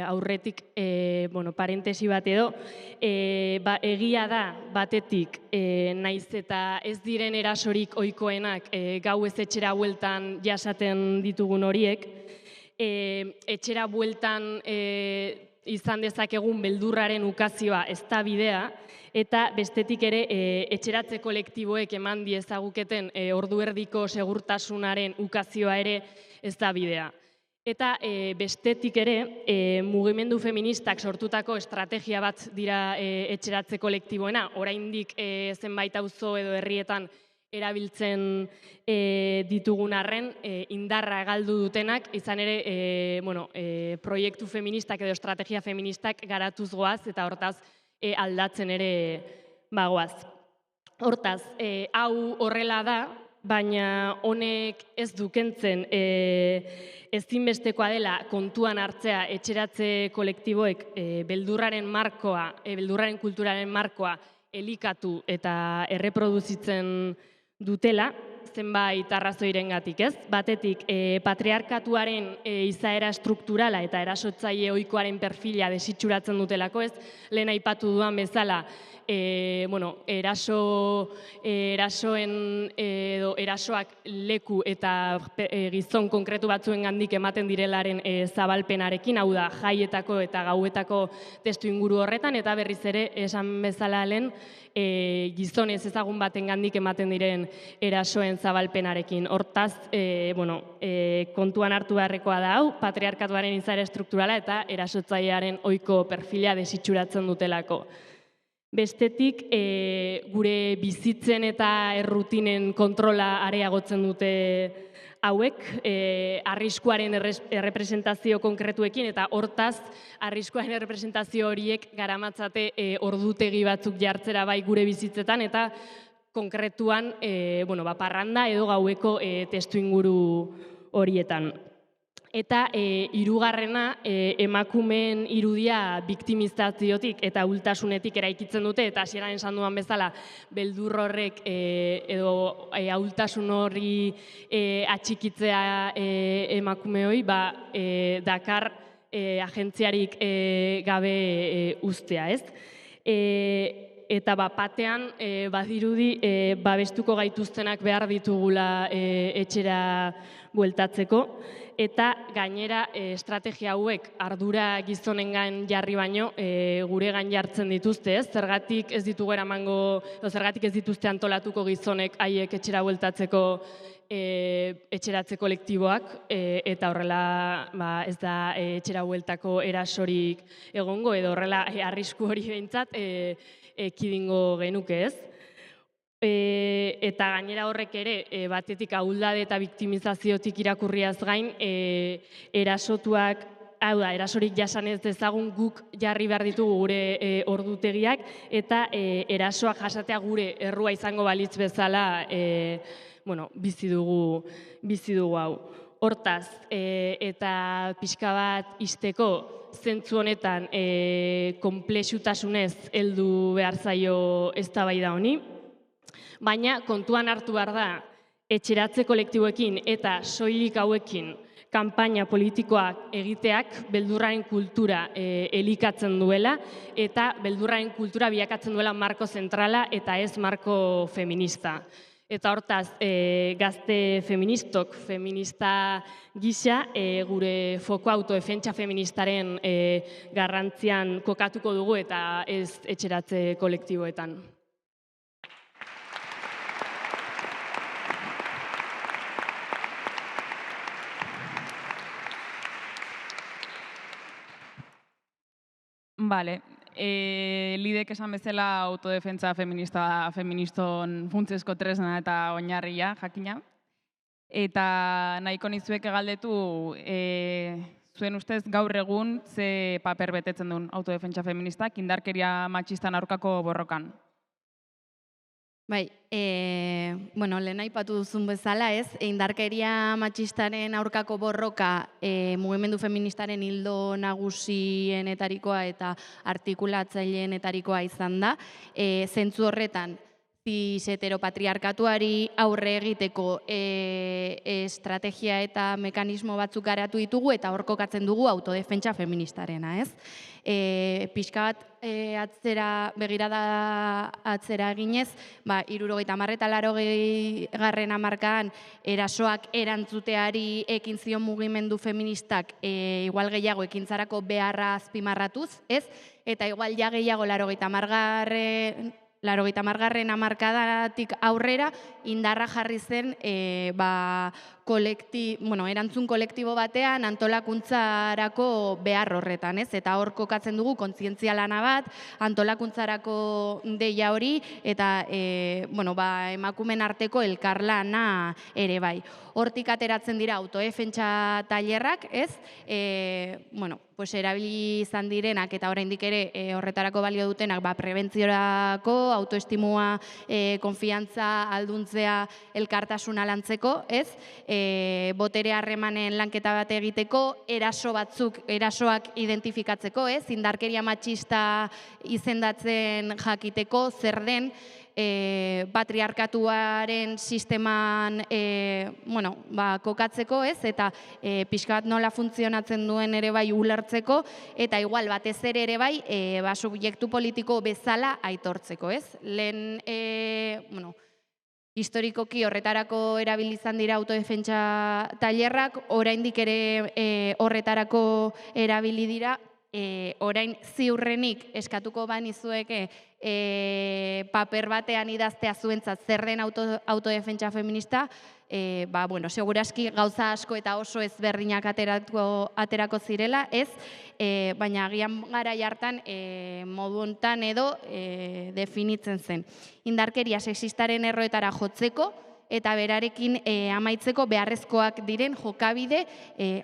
aurretik, parentesi bat edo, egia da batetik, naiz eta ez diren erasorik ohikoenak gau ez etxera bueltan jasaten ditugun horiek, etxera bueltan izan dezakegun beldurraren ukazioa ez da bidea, eta bestetik ere etxeratze kolektiboek eman diezaguketen ordu erdiko segurtasunaren ukazioa ere ez da bidea. Eta bestetik ere, mugimendu feministak sortutako estrategia bat dira etxeratze kolektiboena, oraindik zenbait auzo edo herrietan erabiltzen ditugun arren, indarra galdu dutenak, izan ere proiektu feministak edo estrategia feministak garatuz goaz eta hortaz aldatzen ere bagoaz. Hortaz, hau horrela da, baina honek ez dukentzen ezinbestekoa dela kontuan hartzea etxeratze kolektiboek beldurraren kulturaren markoa elikatu eta erreproduzitzen dutela, zenbait arrazoirengatik, ez? Batetik, patriarkatuaren izaera strukturala eta erasotzaile ohikoaren perfila desitxuratzen dutelako, ez? Lehen aipatu dudan bezala, erasoak leku eta gizon konkretu batzuengandik ematen direlaren zabalpenarekin, hau da, jaietako eta gauetako testu inguru horretan, eta berriz ere esan bezala lehen gizon ez ezagun batengandik ematen diren erasoen zabalpenarekin. Hortaz, kontuan hartu beharrekoa da hau, patriarkatuaren izaera estrukturala eta erasotzailearen ohiko perfila desitxuratzen dutelako. Bestetik, gure bizitzen eta errutinen kontrola areagotzen dute hauek, arriskuaren errepresentazio konkretuekin, eta hortaz, arriskuaren errepresentazio horiek garamatzate ordutegi batzuk jartzera bai gure bizitzetan, eta konkretuan parranda edo gaueko testu inguru horietan. Eta hirugarrena, emakumeen irudia biktimizaziotik eta ahultasunetik eraikitzen dute, eta hasieran esan dudan bezala, beldur horrek edo ahultasun horri atxikitzea emakumeoi, dakar agentziarik gabe uztea, ez? Eta batean, badirudi, babestuko gaituztenak behar ditugula etxera bueltatzeko, eta gainera estrategia hauek ardura gizonengan jarri baino guregan jartzen dituzte, ez? Zergatik ez ditugu eramango, zergatik ez dituzte antolatuko gizonek haiek etxera bueltatzeko etxeratze kolektiboak, eta horrela ez da etxera bueltako erasorik egongo, edo horrela arrisku hori behintzat ekidingo genuke, ez? Eta gainera horrek ere, batetik ahuldade eta biktimizaziotik irakurriaz gain, erasotuak, hau da, erasorik jasan ez dezagun guk jarri behar ditugu gure ordutegiak, eta erasoak jasatea gure errua izango balitz bezala bizi dugu hau. Hortaz, eta pixka bat izteko, zentzu honetan konplexutasunez heldu behar zaio eztabaida honi, baina kontuan hartu behar da, etxeratze kolektiboekin eta soilik hauekin kanpaina politikoak egiteak beldurraren kultura elikatzen duela, eta beldurraren kultura bilakatzen duela marko zentrala eta ez marko feminista. Eta hortaz, gazte feministok, feminista gisa, gure foko autodefentsa feministaren garrantzian kokatuko dugu eta ez etxeratze kolektiboetan. Bale, lidek esan bezala autodefentsa feministon funtsezko tresna eta oinarria, jakina. Eta nahiko nizueke galdetu, zuen ustez gaur egun ze paper betetzen duen autodefentsa feministak indarkeria matxistan aurkako borrokan? Bai, lehen aipatu duzun bezala, ez? Indarkeria matxistaren aurkako borroka mugimendu feministaren ildo nagusienetarikoa eta artikulatzaileenetarikoa izan da. Zentzu horretan, cis heteropatriarkatuari aurre egiteko estrategia eta mekanismo batzuk garatu ditugu eta hor kokatzen dugu autodefentsa feministarena, ez? Pixka bat begirada atzera eginez, 70 eta 80 hamarkadan erasoak erantzuteari ekin zion mugimendu feministak igual gehiago ekintzarako beharra azpimarratuz, ez? Eta igual ja gehiago 80 hamarkadatik aurrera indarra jarri zen erantzun kolektibo batean antolakuntzarako behar horretan, ez? Eta hor kokatzen dugu kontzientzia lana bat, antolakuntzarako deia hori, eta emakumeen arteko elkarlana ere bai. Hortik ateratzen dira autodefentsa tailerrak, ez? Erabili izan direnak eta oraindik ere horretarako balio dutenak prebentziorako, autoestimua, konfiantza alduntzea, elkartasuna lantzeko, ez? Botere harremanen lanketa bat egiteko, erasoak identifikatzeko, ez? Indarkeria matxista izendatzen jakiteko, zer den, patriarkatuaren sisteman kokatzeko, ez? Eta pixka bat nola funtzionatzen duen ere bai ulertzeko, eta igual batez ere bai subjektu politiko bezala aitortzeko, ez? Lehen, historikoki horretarako erabilizan dira autodefentsa tailerrak, oraindik ere horretarako erabili dira, orain ziurrenik eskatuko banizueke paper batean idaztea zuentzat zer den autodefentsa feminista, segurazki gauza asko eta oso ezberdinak aterako zirela, ez, baina agian garai hartan modu hontan edo definitzen zen. Indarkeria sexistaren erroetara jotzeko, eta berarekin amaitzeko beharrezkoak diren jokabide,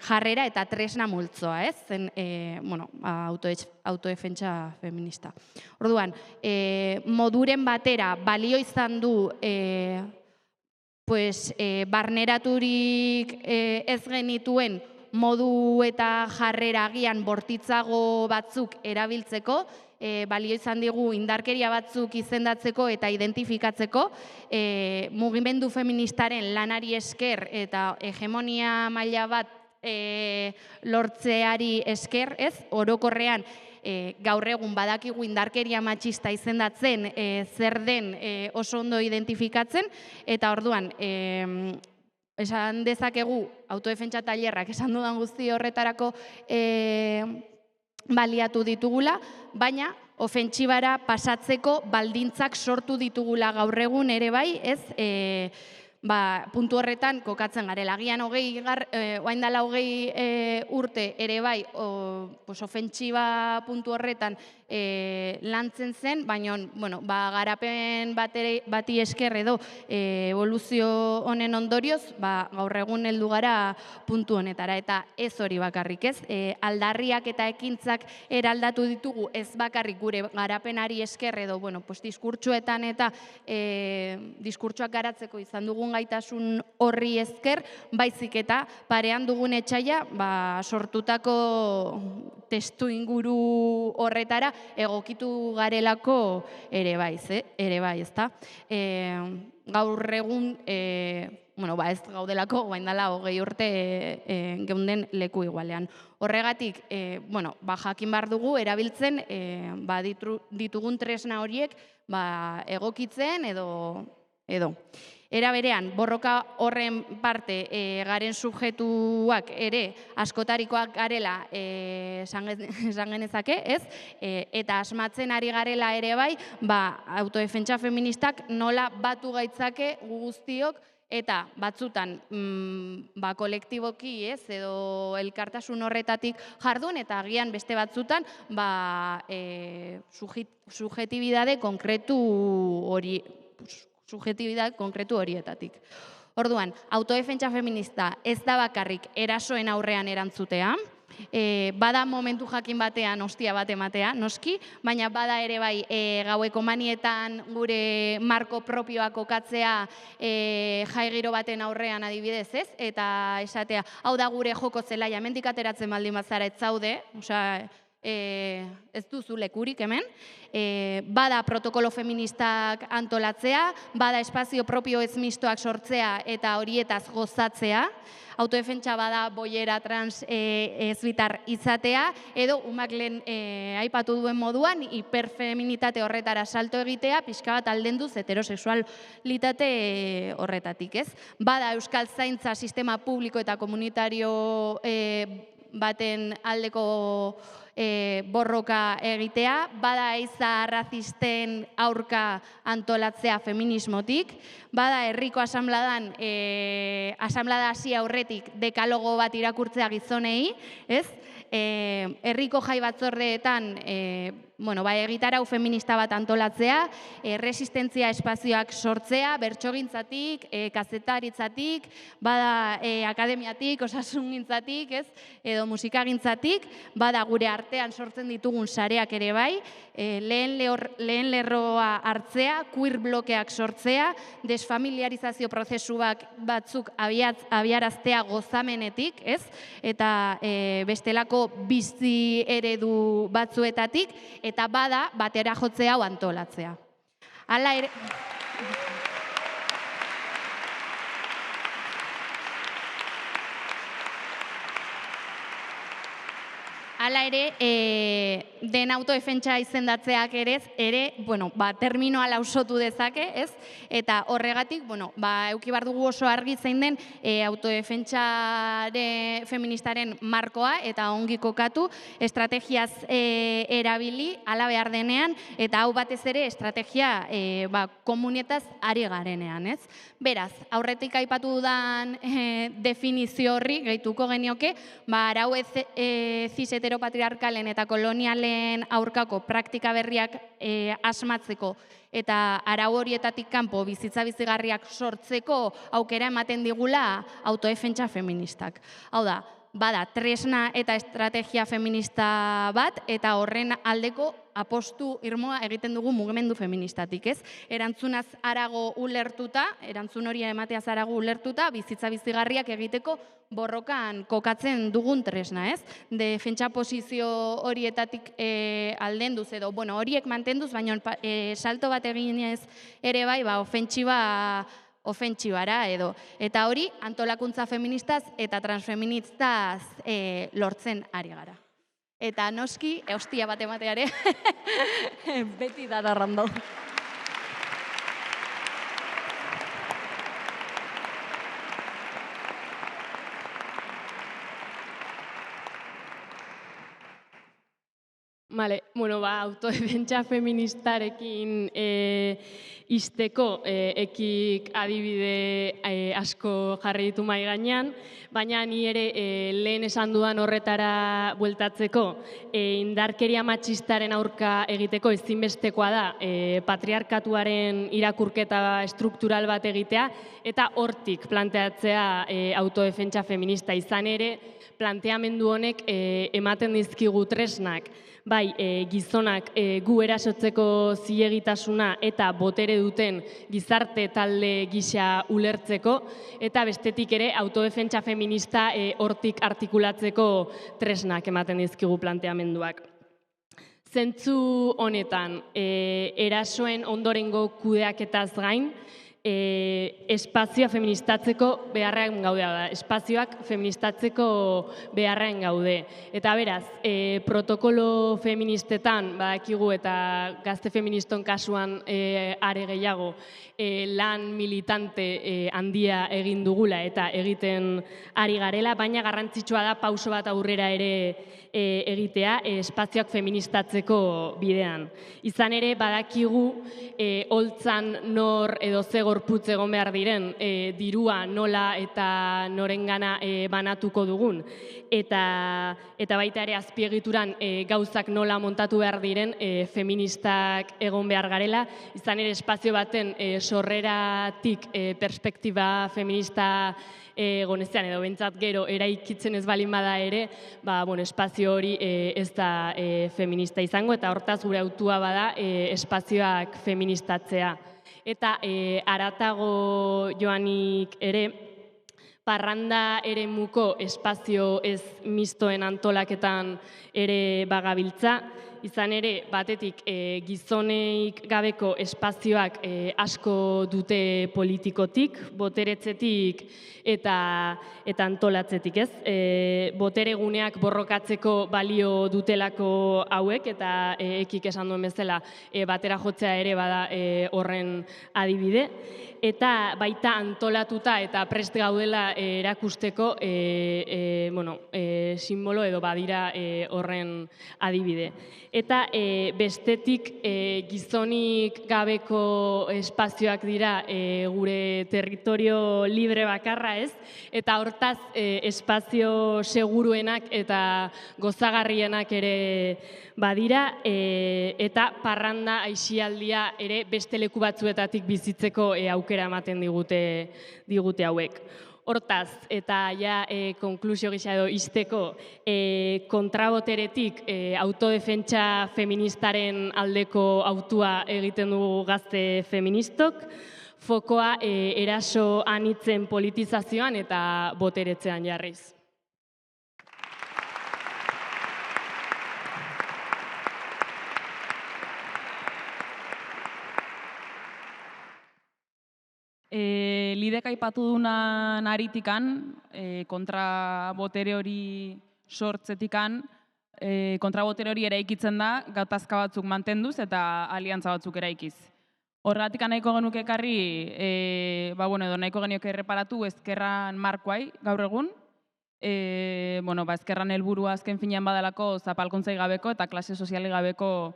jarrera eta tresna multzoa, ez? Zen, autodefentsa feminista. Orduan, moduren batera balio izan du barneraturik ez genituen modu eta jarrera agian bortitzago batzuk erabiltzeko, balio izan digu indarkeria batzuk izendatzeko eta identifikatzeko, mugimendu feministaren lanari esker eta hegemonia maila bat lortzeari esker, ez? Orokorrean, gaur egun badakigu indarkeria matxista izendatzen zer den oso ondo identifikatzen, eta orduan, esan dezakegu autodefentsa tailerrak esan dudan guzti horretarako baliatu ditugula, baina ofentsibara pasatzeko baldintzak sortu ditugula gaur egun ere bai, ez, puntu horretan kokatzen garela. Agian orain dela 20 urte ere bai, ofentsiba puntu horretan lantzen zen, baina garapen bati esker edo evoluzio honen ondorioz, gaur egun heldu gara puntu honetara, eta ez hori bakarrik, ez? Aldarriak eta ekintzak eraldatu ditugu ez bakarrik gure garapenari esker edo, diskurtsuetan eta diskurtsuak garatzeko izan dugun gaitasun horri esker, baizik eta parean dugun etxaia sortutako testu inguru horretara egokitu garelako ere bai, ezta? Gaur egun, ez gaudelako, guain dela 20 urte geunden leku igualean. Horregatik, jakin behar dugu erabiltzen ditugun tresna horiek egokitzen edo. Era berean, borroka horren parte garen subjetuak ere askotarikoak garela esan genezake, ez? Eta asmatzen ari garela ere bai, autodefentsa feministak nola batu gaitzake guztiok, eta batzutan kolektiboki, ez, edo elkartasun horretatik jardun, eta agian beste batzutan subjetibidade konkretu horietatik. Orduan, autodefentsa feminista ez da bakarrik erasoen aurrean erantzutea, bada momentu jakin batean ostia bat ematea, noski, baina bada ere bai gaueko manietan gure marko propioak kokatzea jai giro baten aurrean adibidez, ez? Eta esatea, hau da gure joko zelaia, hemendik ateratzen baldin bazara ez zaude, ez duzu lekurik hemen, bada protokolo feministak antolatzea, bada espazio propio ez mistoak sortzea eta horietaz gozatzea, autodefentsa bada boiera trans ezbitar izatea, edo umak lehen aipatu duen moduan hiperfeminitate horretara salto egitea, pixka bat aldenduz heterosexualitate horretatik, ez? Bada euskal zaintza sistema publiko eta komunitario baten aldeko borroka egitea, bada eiza arrazisten aurka antolatzea feminismotik, bada herriko asanbladan, asanblada hasi aurretik dekalogo bat irakurtzea gizonei, ez? Herriko jai batzordeetan egitarau feminista bat antolatzea, resistentzia espazioak sortzea, bertsogintzatik, kazetaritzatik, bada akademiatik, osasungintzatik, ez? Edo musikagintzatik, bada gure artean sortzen ditugun sareak ere bai, lehen lerroa hartzea, queer blokeak sortzea, desfamiliarizazio prozesuak batzuk abiaraztea gozamenetik, ez? Eta bestelako bizi eredu batzuetatik, eta bada batera jotze hau antolatzea. Hala ere... Hala ere, den autodefentsa izendatzeak ere, terminoa lausotu dezake, ez? Eta horregatik, euki behar dugu oso argi zein den autodefentsare feministaren markoa eta ongi kokatu, estrategiaz erabili, ala behar denean, eta hau batez ere estrategia komunietaz ari garenean, ez? Beraz, aurretik aipatu dudan definizio horri, gehituko genioke, arau cis heteropatriarkalen eta kolonialen aurkako praktika berriak asmatzeko eta arau horietatik kanpo bizitza bizigarriak sortzeko aukera ematen digula autodefentsa feministak. Hau da, bada tresna eta estrategia feminista bat eta horren aldeko apostu irmoa egiten dugu mugimendu feministatik, ez? Erantzunaz harago ulertuta, erantzun hori emateaz harago ulertuta, bizitza bizigarriak egiteko borrokan kokatzen dugun tresna, ez? Defentsa posizio horietatik aldenduz edo, horiek mantenduz, baina salto bat eginez ere bai, ofentsibara edo. Eta hori antolakuntza feministaz eta transfeministaz lortzen ari gara. Eta noski, hostia bat emateare, beti da darrando. Autodefentsa feministarekin izteko ekik adibide asko jarri ditu mahai gainean, baina ni ere lehen esan dudan horretara bueltatzeko indarkeria matxistaren aurka egiteko ezinbestekoa da patriarkatuaren irakurketa estruktural bat egitea eta hortik planteatzea autodefentsa feminista izan ere planteamendu honek ematen dizkigu tresnak. Bai, gizonak gu erasotzeko zilegitasuna eta botere duten gizarte talde gisa ulertzeko, eta bestetik ere autodefentsa feminista hortik artikulatzeko tresnak ematen dizkigu planteamenduak. Zentzu honetan, erasoen ondorengo kudeaketaz gain, espazioa feministatzeko beharrean gaude, espazioak feministatzeko beharrean gaude. Eta beraz, protokolo feministetan, badakigu eta gazte feministon kasuan are gehiago, lan militante handia egin dugula eta egiten ari garela, baina garrantzitsua da pauso bat aurrera ere egitea espazioak feministatzeko bidean. Izan ere, badakigu holtzan nor edo ze gorputz egon behar diren, dirua nola eta norengana banatuko dugun, eta baita ere azpiegituran gauzak nola montatu behar diren feministak egon behar garela, izan ere espazio baten sorreratik perspektiba feminista gonezean edo bentsat gero eraikitzen ez balin bada ere, espazio hori ez da feminista izango eta hortaz gure hautua bada espazioak feministatzea. Eta haratago joanik ere, parranda eremuko espazio ez mistoen antolaketan ere bagabiltza, izan ere, batetik gizoneik gabeko espazioak asko dute politikotik, boteretzetik eta antolatzetik, ez? Botereguneak borrokatzeko balio dutelako hauek, eta ekik esan duen bezala batera jotzea ere bada horren adibide. Eta baita antolatuta eta prest gaudela erakusteko simbolo edo badira horren adibide. Eta bestetik gizonik gabeko espazioak dira gure territorio libre bakarra, ez? Eta hortaz espazio seguruenak eta gozagarrienak ere badira, eta parranda aisialdia ere beste leku batzuetatik bizitzeko aukera ematen digute hauek. Hortaz, eta ja konklusio gisa edo izteko, kontraboteretik autodefentsa feministaren aldeko hautua egiten dugu gazte feministok, fokoa eraso anitzen politizazioan eta boteretzean jarriz. Lidek aipatu dunan aritikan, kontra botere hori sortzetikan, kontra botere hori eraikitzen da, gatazka batzuk mantenduz eta aliantza batzuk eraikiz. Horregatik nahiko genuke ekarri, edo nahiko genioke erreparatu ezkerran markoai gaur egun, ezkerran helburua azken finean badalako zapalkuntzai gabeko eta klase soziali gabeko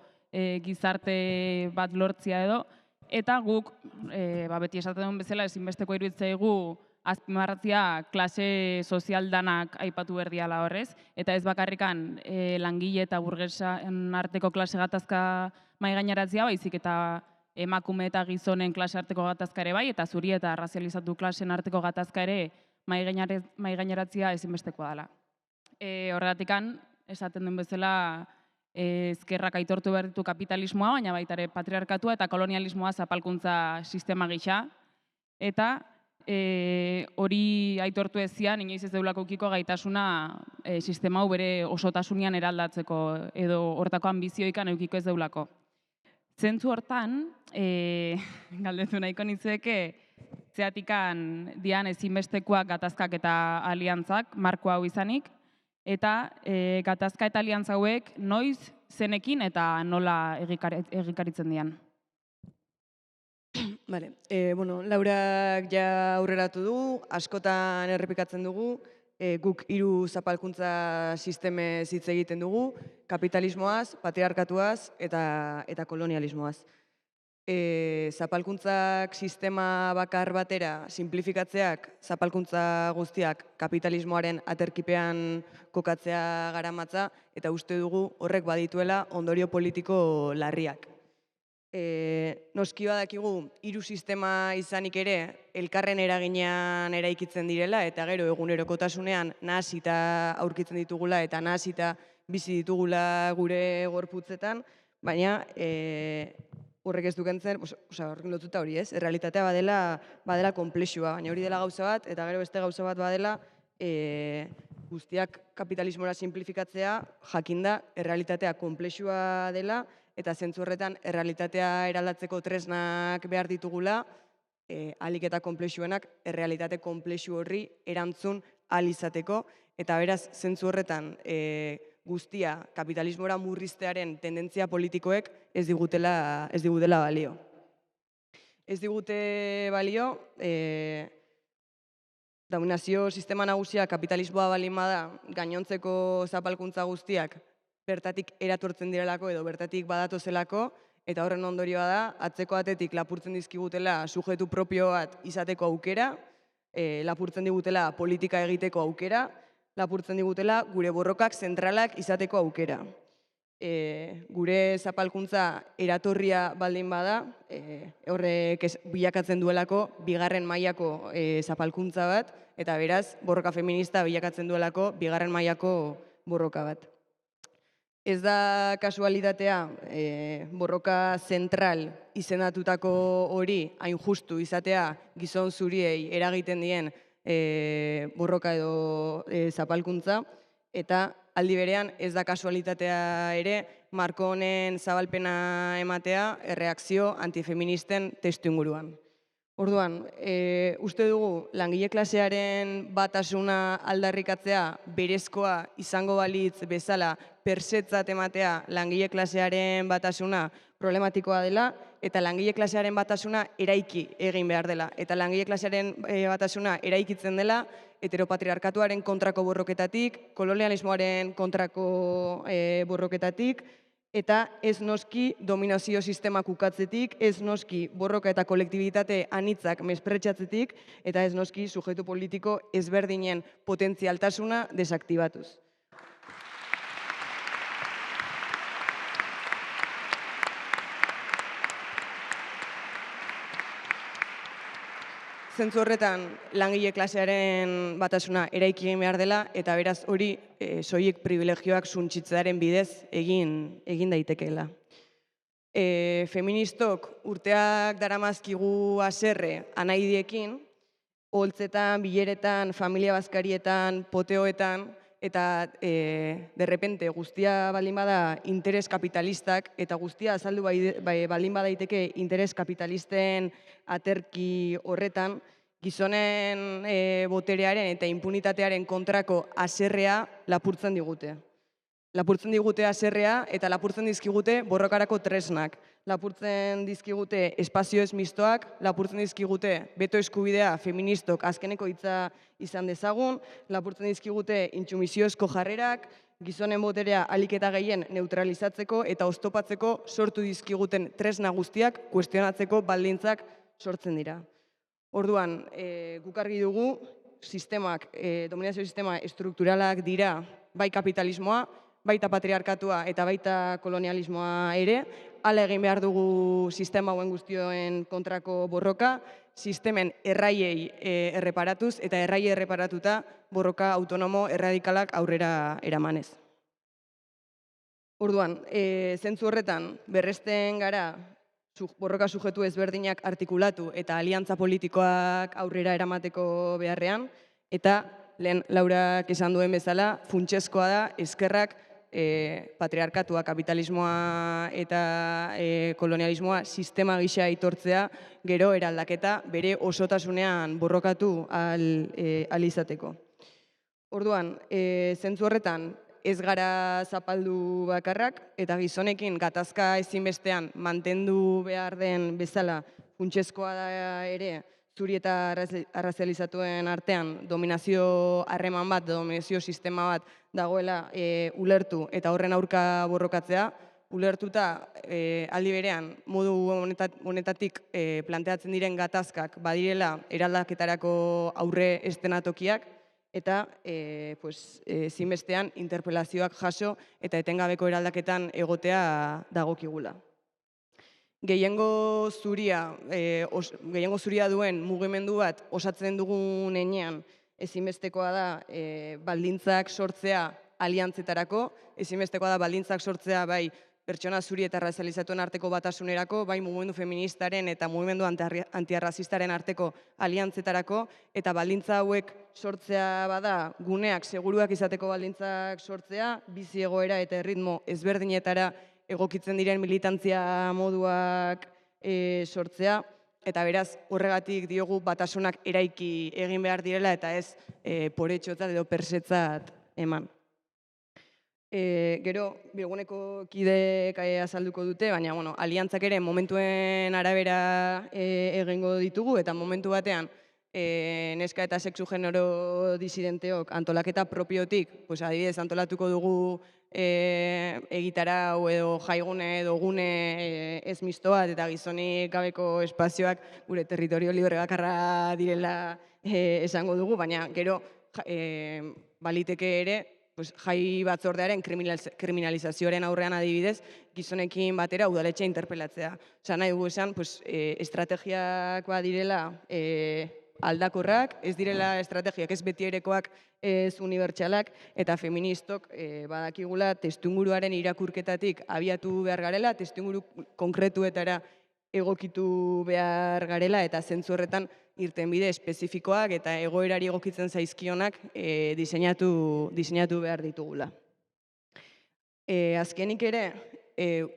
gizarte bat lortzia edo, eta guk, beti esaten duen bezala, ezinbesteko iruditzaigu azpimarratzia klase sozial danak aipatu berdiala horrez, eta ez bakarrikan langile eta burgesan arteko klase gatazka maigaineratzea, baizik eta emakume eta gizonen klase arteko gatazka ere bai, eta zuri eta razializatu klasen arteko gatazka ere maigaineratzea ezinbestekoa dela. Horregatikan, esaten duen bezala, ezkerrak aitortu behar ditu kapitalismoa, baina baita ere patriarkatua eta kolonialismoa zapalkuntza sistema gisa. Eta hori aitortu ezian, inoiz ez deulako ukiko gaitasuna sistema hau bere osotasunean eraldatzeko edo hortako ambizioikan eukiko ez deulako. Zentzu hortan, galdetu nahiko nitzueke, zeatikan dian ezinbestekoak gatazkak eta aliantzak, marko hau izanik, eta gatazka eta aliantza hauek noiz, zenekin eta nola egikaritzen dian. Laurak ja aurreratu du, askotan errepikatzen dugu, guk 3 zapalkuntza sistemez hitz egiten dugu, kapitalismoaz, patriarkatuaz eta kolonialismoaz. Zapalkuntzak sistema bakar batera simplifikatzeak zapalkuntza guztiak kapitalismoaren aterkipean kokatzea garamatza eta uste dugu horrek badituela ondorio politiko larriak. Noski badakigu 3 sistema izanik ere elkarren eraginean eraikitzen direla eta gero egunerokotasunean nahasita aurkitzen ditugula eta nahasita bizi ditugula gure gorputzetan, baina horrek ez dukentzen, horrekin lotuta hori ez, errealitatea badela konplexua, baina hori dela gauza bat, eta gero beste gauza bat badela guztiak kapitalismora simplifikatzea jakinda errealitatea konplexua dela, eta zentzu horretan errealitatea eraldatzeko tresnak behar ditugula, ahalik eta konplexuenak errealitate konplexu horri erantzun ahal izateko, eta beraz zentzu horretan guztia kapitalismora murriztearen tendentzia politikoek ez digutela balio. Ez digute balio, dominazio sistema nagusia kapitalismoa balin bada, gainontzeko zapalkuntza guztiak bertatik eratortzen direlako edo bertatik badatozelako, eta horren ondorioa da, atzeko atetik lapurtzen dizkigutela sujetu propio bat izateko aukera, lapurtzen digutela politika egiteko aukera, lapurtzen digutela gure borrokak zentralak izateko aukera. Gure zapalkuntza eratorria baldin bada, horrek bilakatzen duelako bigarren mailako zapalkuntza bat, eta beraz borroka feminista bilakatzen duelako bigarren mailako borroka bat. Ez da kasualitatea borroka zentral izendatutako hori hain justu izatea gizon zuriei eragiten dien borroka edo zapalkuntza, eta aldi berean ez da kasualitatea ere marko honen zabalpena ematea erreakzio antifeministen testu inguruan. Orduan, uste dugu langile klasearen batasuna aldarrikatzea berezkoa izango balitz bezala persetzat ematea langile klasearen batasuna problematikoa dela eta langile klasearen batasuna eraiki egin behar dela. Eta langile klasearen batasuna eraikitzen dela heteropatriarkatuaren kontrako borroketatik, kolonialismoaren kontrako borroketatik, eta ez noski dominazio sistemak ukatzetik, ez noski borroka eta kolektibitate anitzak mespretxatzetik, eta ez noski sujetu politiko ezberdinen potentzialtasuna desaktibatuz. Zentzu horretan, langile klasearen batasuna eraiki egin behar dela, eta beraz hori soilik privilegioak suntsitzearen bidez egin daitekeela. Feministok urteak daramazkigu haserre anaidiekin, holtzetan, bileretan, familia bazkarietan, poteoetan, eta derrepente guztia baldin bada interes kapitalistak, eta guztia azaldu baldin badaiteke interes kapitalisten aterki horretan, gizonen boterearen eta impunitatearen kontrako haserrea lapurtzen digute. Lapurtzen digute haserrea eta lapurtzen dizkigute borrokarako tresnak. Lapurtzen dizkigute espazio ez mistoak, lapurtzen dizkigute beto eskubidea feministok azkeneko hitza izan dezagun, lapurtzen dizkigute intsumiziozko jarrerak, gizonen boterea ahalik eta gehien neutralizatzeko eta oztopatzeko sortu dizkiguten tresna guztiak kuestionatzeko baldintzak sortzen dira. Orduan, guk argi dugu, dominazio sistema estrukturalak dira bai kapitalismoa, baita patriarkatua eta baita kolonialismoa ere, hala egin behar dugu sistema hauen guztioen kontrako borroka, sistemen erraiei erreparatuz eta erraiei erreparatuta borroka autonomo erradikalak aurrera eramanez. Orduan, zentzu horretan, berresten gara borroka sujetu ezberdinak artikulatu eta aliantza politikoak aurrera eramateko beharrean, eta lehen Laurak esan duen bezala, funtsezkoa da eskerrak patriarkatua, kapitalismoa eta kolonialismoa sistema gisa aitortzea, gero eraldaketa bere osotasunean borrokatu ahal izateko. Orduan, zentzu horretan, ez gara zapaldu bakarrak, eta gizonekin gatazka ezinbestean mantendu behar den bezala funtsezkoa da ere zuri eta arrazializatuen artean dominazio harreman bat, dominazio sistema bat dagoela ulertu eta horren aurka borrokatzea, ulertuta aldi berean modu honetatik planteatzen diren gatazkak badirela eraldaketarako aurre estenatokiak, eta zinbestean interpelazioak jaso eta etengabeko eraldaketan egotea dagokigula. Gehiengo zuria duen mugimendu bat osatzen dugun heinean ezinbestekoa da baldintzak sortzea aliantzetarako, ezinbestekoa da baldintzak sortzea bai pertsona zuri eta razializatuen arteko batasunerako, bai mugimendu feministaren eta mugimendu antiarrazistaren arteko aliantzetarako, eta baldintza hauek sortzea bada guneak seguruak izateko baldintzak sortzea, bizi egoera eta erritmo ezberdinetara egokitzen diren militantzia moduak sortzea, eta beraz horregatik diogu batasunak eraiki egin behar direla eta ez poretxotzat edo persetzat eman. Gero, bilguneko kideek azalduko dute, baina aliantzak ere momentuen arabera egingo ditugu, eta momentu batean neska eta sexu genero disidenteok antolaketa propiotik, adibidez antolatuko dugu egitarau edo jaigune edo gune ez misto bat eta gizonik gabeko espazioak gure territorio libre bakarra direla esango dugu, baina gero baliteke ere jai batzordearen kriminalizazioaren aurrean adibidez gizonekin batera udaletxea interpelatzea. Osa nahi dugu esan, estrategiak badirela aldakorrak, ez direla estrategiak ez betierekoak ez unibertsalak, eta feministok badakigula testuinguruaren irakurketatik abiatu behar garela, testuinguru konkretuetara egokitu behar garela, eta zentzu horretan irtenbide espezifikoak eta egoerari egokitzen zaizkionak diseinatu behar ditugula. Azkenik ere,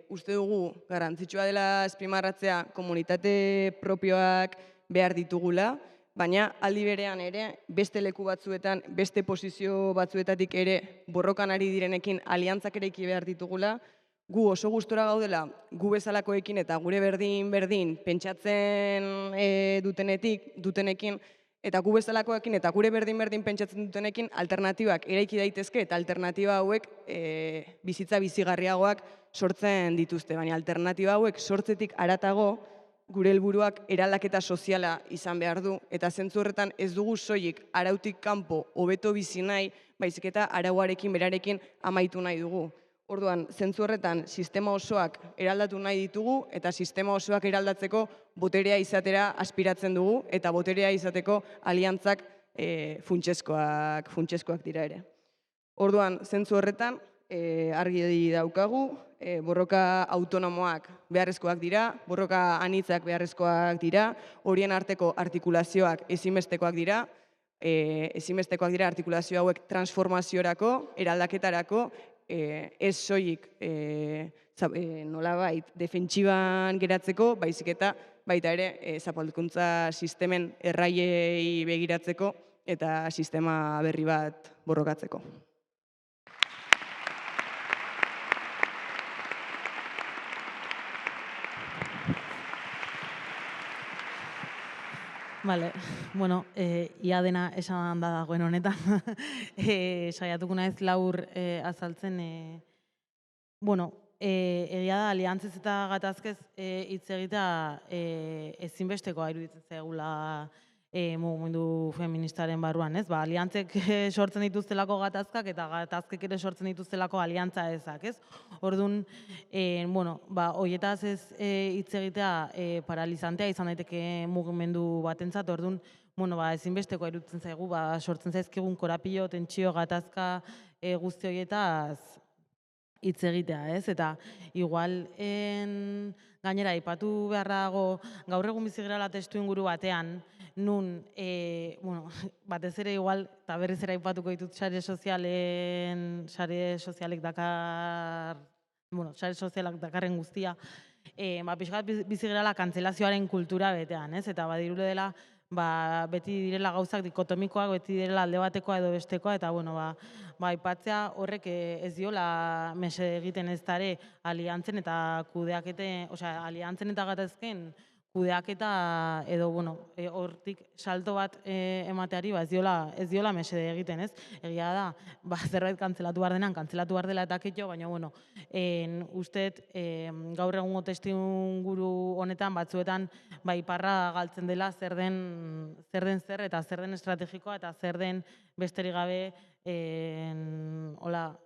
uste dugu garrantzitsua dela azpimarratzea komunitate propioak behar ditugula, baina aldi berean ere, beste leku batzuetan, beste posizio batzuetatik ere borrokan ari direnekin aliantzak eraiki behar ditugula, gu oso gustora gaudela, gu bezalakoekin eta gure berdin pentsatzen dutenekin, eta gu bezalakoekin eta gure berdin pentsatzen dutenekin alternatibak eraiki daitezke eta alternatiba hauek bizitza bizigarriagoak sortzen dituzte, baina alternatiba hauek sortzetik haratago gure helburuak eraldaketa soziala izan behar du, eta zentzu horretan ez dugu soilik arautik kanpo hobeto bizi nahi, baizik eta arauarekin berarekin amaitu nahi dugu. Orduan, zentzu horretan sistema osoak eraldatu nahi ditugu, eta sistema osoak eraldatzeko boterea izatera aspiratzen dugu, eta boterea izateko aliantzak funtsezkoak dira ere. Orduan, zentzu horretan, argi daukagu, borroka autonomoak beharrezkoak dira, borroka anitzak beharrezkoak dira, horien arteko artikulazioak ezinbestekoak dira, ezinbestekoak dira artikulazio hauek transformaziorako, eraldaketarako, ez soilik nolabait defentsiban geratzeko, baizik eta baita ere zapalkuntza sistemen erraiei begiratzeko eta sistema berri bat borrokatzeko. Vale, bueno, ia dena esan da dagoen honetan. Saiatuko naiz laur azaltzen. Bueno, egia da, aliantzez eta gatazkez hitz egitea ezinbestekoa iruditzen zaigula mugimendu feministaren barruan, ez? Ba, aliantzek sortzen dituztelako gatazkak eta gatazkek ere sortzen dituztelako aliantza ezak, ez? Orduan, bueno, ba, hoietaz ez hitz egitea paralizantea izan daiteke mugimendu batentzat, orduan, bueno, ba, ezinbestekoa iruditzen zaigu, ba, sortzen zaizkigun korapilo, tentsio, gatazka guzti horietaz hitz egitea, ez? Eta igual gainera aipatu beharra dago gaur egun bizi garela testuinguru batean, nun, bueno, batez ere igual, eta berriz ere aipatuko ditut sare sozialek dakar, bueno, sare sozialak dakarren guztia, ba, pixkat bizi garela kantzelazioaren kultura betean, ez? Eta badirule dela, ba, beti direla gauzak dikotomikoak, beti direla alde batekoa edo bestekoa, eta bueno, ba, aipatzea horrek ez diola mese egiten ez dare aliantzen eta kudeakete, osea, aliantzen eta gatazken kudeaketa edo, bueno, hortik salto bat emateari, ba, ez diola mesede egiten, ez? Egia da, ba, zerbait kantzelatu behar denan, kantzelatu behar dela eta ketxo, baina, bueno, usteet gaur egungo testuinguru honetan batzuetan, ba, iparra galtzen dela zer den eta zer den estrategikoa eta zer den besterik gabe, hola,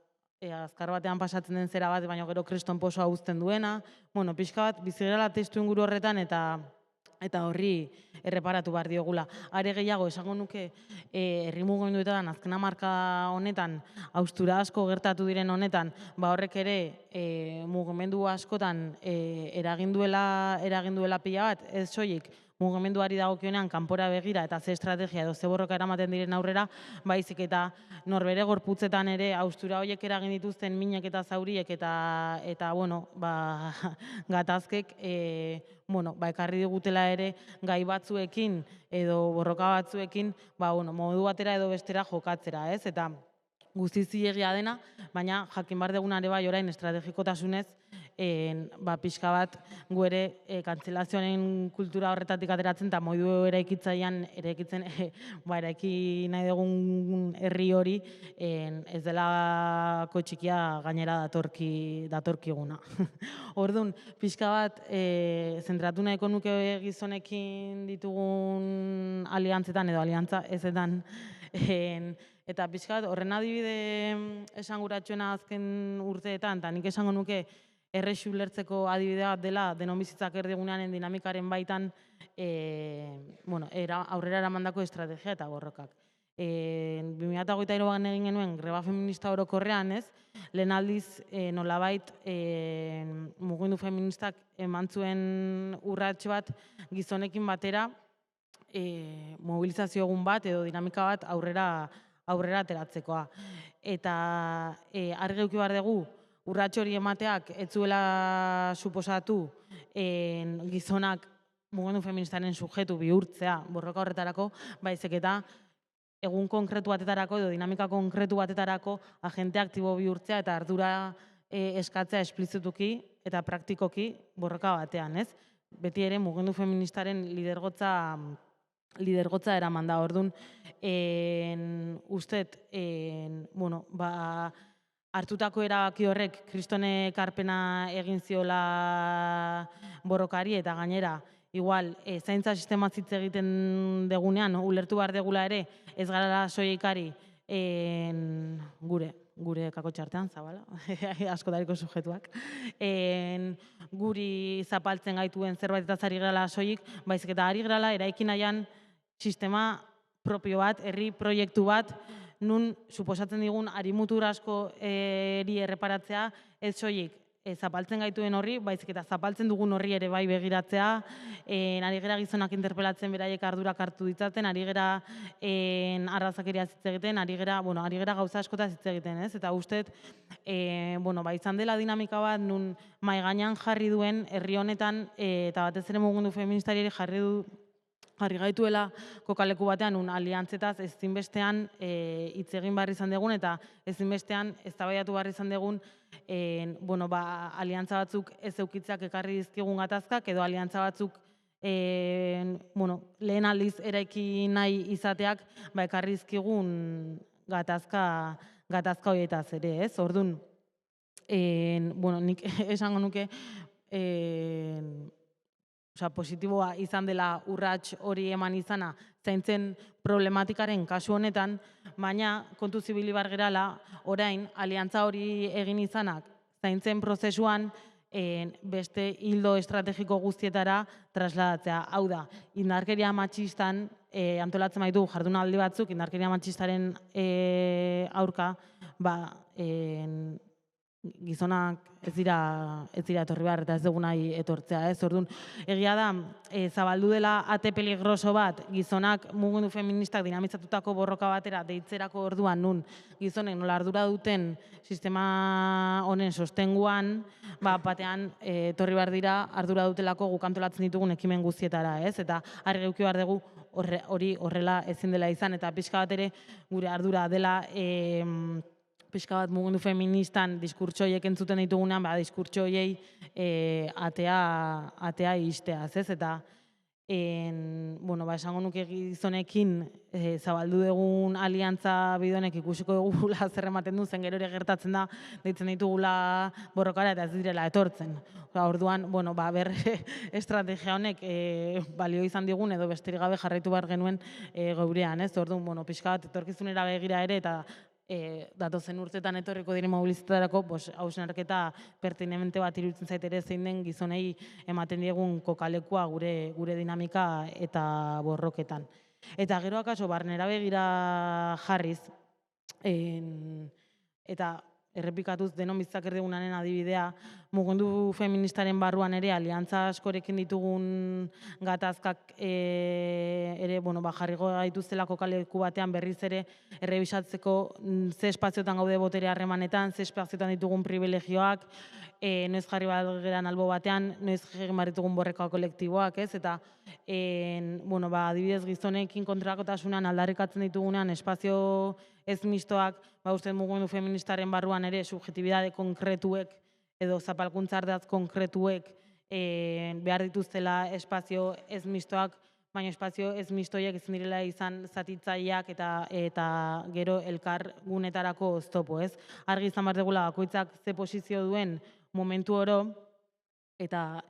azkar batean pasatzen den zera bat, baina gero kriston posoa uzten duena. Bueno, pixka bat, bizigera testuinguru horretan eta horri erreparatu behar diogula. Are gehiago, esango nuke, herri mugimenduetan azken hamarka honetan, haustura asko gertatu diren honetan, ba horrek ere mugimendu askotan eraginduela pila bat, ez soilik, mugimenduari dagokionean kanpora begira eta ze estrategia edo ze borroka eramaten diren aurrera, baizik eta norbere gorputzetan ere haustura horiek eragin dituzten minek eta zauriek eta bueno, ba, gatazkek bueno, ba, ekarri digutela ere gai batzuekin edo borroka batzuekin, ba, bueno, modu batera edo bestera jokatzera, ez? Eta guztiz zilegia dena, baina jakin behar dugunare bai orain estrategikotasunez, ba, pixka bat gu ere kantzelazioaren kultura horretatik ateratzen eta modu eraikitzen ba, eraiki nahi dugun herri hori ez delako txikia gainera datorkiguna. Orduan, pixka bat zentratu nahiko nuke gizonekin ditugun aliantzetan edo aliantza ezetan eta pixka bat horren adibide esanguratsuena azken urteetan, eta nik esango nuke errexu ulertzeko adibidea dela denon bizitzak erdigunean dinamikaren baitan bueno, aurrera eramandako estrategia eta borrokak. 2023an egin genuen greba feminista orokorrean, ez? Lehen aldiz nolabait mugimendu feministak eman zuen urrats bat gizonekin batera mobilizazio egun bat edo dinamika bat aurrera ateratzekoa. Eta argi eduki behar dugu urrats hori emateak ez zuela suposatu gizonak mugimendu feministaren subjektu bihurtzea borroka horretarako, baizik eta egun konkretu batetarako edo dinamika konkretu batetarako agente aktibo bihurtzea eta ardura eskatzea esplizituki eta praktikoki borroka batean, ez? Beti ere mugimendu feministaren lidergotza eraman da. Orduan, usteet, bueno, ba, hartutako erabaki horrek kristone ekarpena egin ziola borrokari eta gainera, igual, zaintza sistema hitz egiten degunean, ulertu behar degula ere, ez garala soilikari gure kakotxartean, zabala, askotariko subjektuak, guri zapaltzen gaituen zerbait eta ari gerala soilik, baizik eta ari gerala eraiki nahian sistema propio bat, herri proiektu bat, nun suposatzen digun harimutur asko erreparatzea, ez soilik zapaltzen gaituen horri, baizik eta zapaltzen dugun horri ere bai begiratzea, ari gera gizonak interpelatzen beraiek ardurak hartu ditzaten, ari gera arrazakeria hitz egiten, ari gera gauza askotaz hitz egiten, ez? Eta uste, izan dela dinamika bat nun mahai gainean jarri duen herri honetan, eta batez ere mugimendu feministari jarri gaituela kokaleku batean aliantzetaz ezinbestean hitz egin behar izan dugun eta ezinbestean eztabaidatu behar izan dugun aliantza batzuk ez eukitzeak ekarri dizkigun gatazkak edo aliantza batzuk lehen aldiz eraiki nahi izateak ekarri dizkigun gatazka horietaz ere, ez? Orduan, nik esango nuke positiboa izan dela urrats hori eman izana zaintzen problematikaren kasu honetan, baina kontu zibili bar gerala orain aliantza hori egin izanak zaintzen prozesuan beste hildo estrategiko guztietara trasladatzea. Hau da, indarkeria matxistan antolatzen baitu jardunaldi batzuk, indarkeria matxistaren aurka, gizonak ez dira etorri behar eta ez dugu nahi etortzea, ez? Orduan, egia da, zabaldu dela ate peligroso bat, gizonak mugimendu feministak dinamitzatutako borroka batera deitzerako orduan nun gizonek nola ardura duten sistema honen sostenguan, batean etorri behar dira ardura dutelako guk antolatzen ditugun ekimen guztietara, ez? Eta argi eduki behar dugu hori horrela ezin dela izan, eta pixka bat ere gure ardura dela pixka bat mugimendu feministan diskurtso horiek entzuten ditugunean, diskurtso horiei atea isteaz, ez? Eta esango nuke gizonekin zabaldu dugun aliantza bidonek ikusiko dugula zer ematen du, zen gero ere gertatzen da, deitzen ditugula borrokara eta ez direla etortzen. Orduan, estrategia honek balio izan digun edo besterik gabe jarraitu behar genuen geurean, ez? Orduan, pixka bat etorkizunera begira ere eta datozen urtetan etorriko diren mobilizatarako hausnarketa pertinente bat iruditzen zait ere zein den gizonei ematen diegun kokalekua gure dinamika eta borroketan. Eta gero akaso barnera begira jarriz eta errepikatuz denon bizitzak erdigunanen adibidea, mugimendu feministaren barruan ere aliantza askorekin ditugun gatazkak ere jarriko gaituztela kokaleku batean berriz ere errebisatzeko ze espazioetan gaude botere harremanetan, ze espazioetan ditugun privilegioak, noiz jarri geran albo batean, noiz egin behar ditugun borreka kolektiboak, ez? Eta adibidez gizonekin kontrakotasunan aldarrikatzen ditugunean espazio ez mistoak, uste mugimendu feministaren barruan ere subjetibidade konkretuek edo zapalkuntza ardaz konkretuek behar dituztela espazio ez mistoak, baina espazio ez mistoiek ezin direla izan zatitzaileak eta gero elkar gunetarako oztopo, ez? Argi izan behar dugula bakoitzak ze posizio duen momentu oro, eta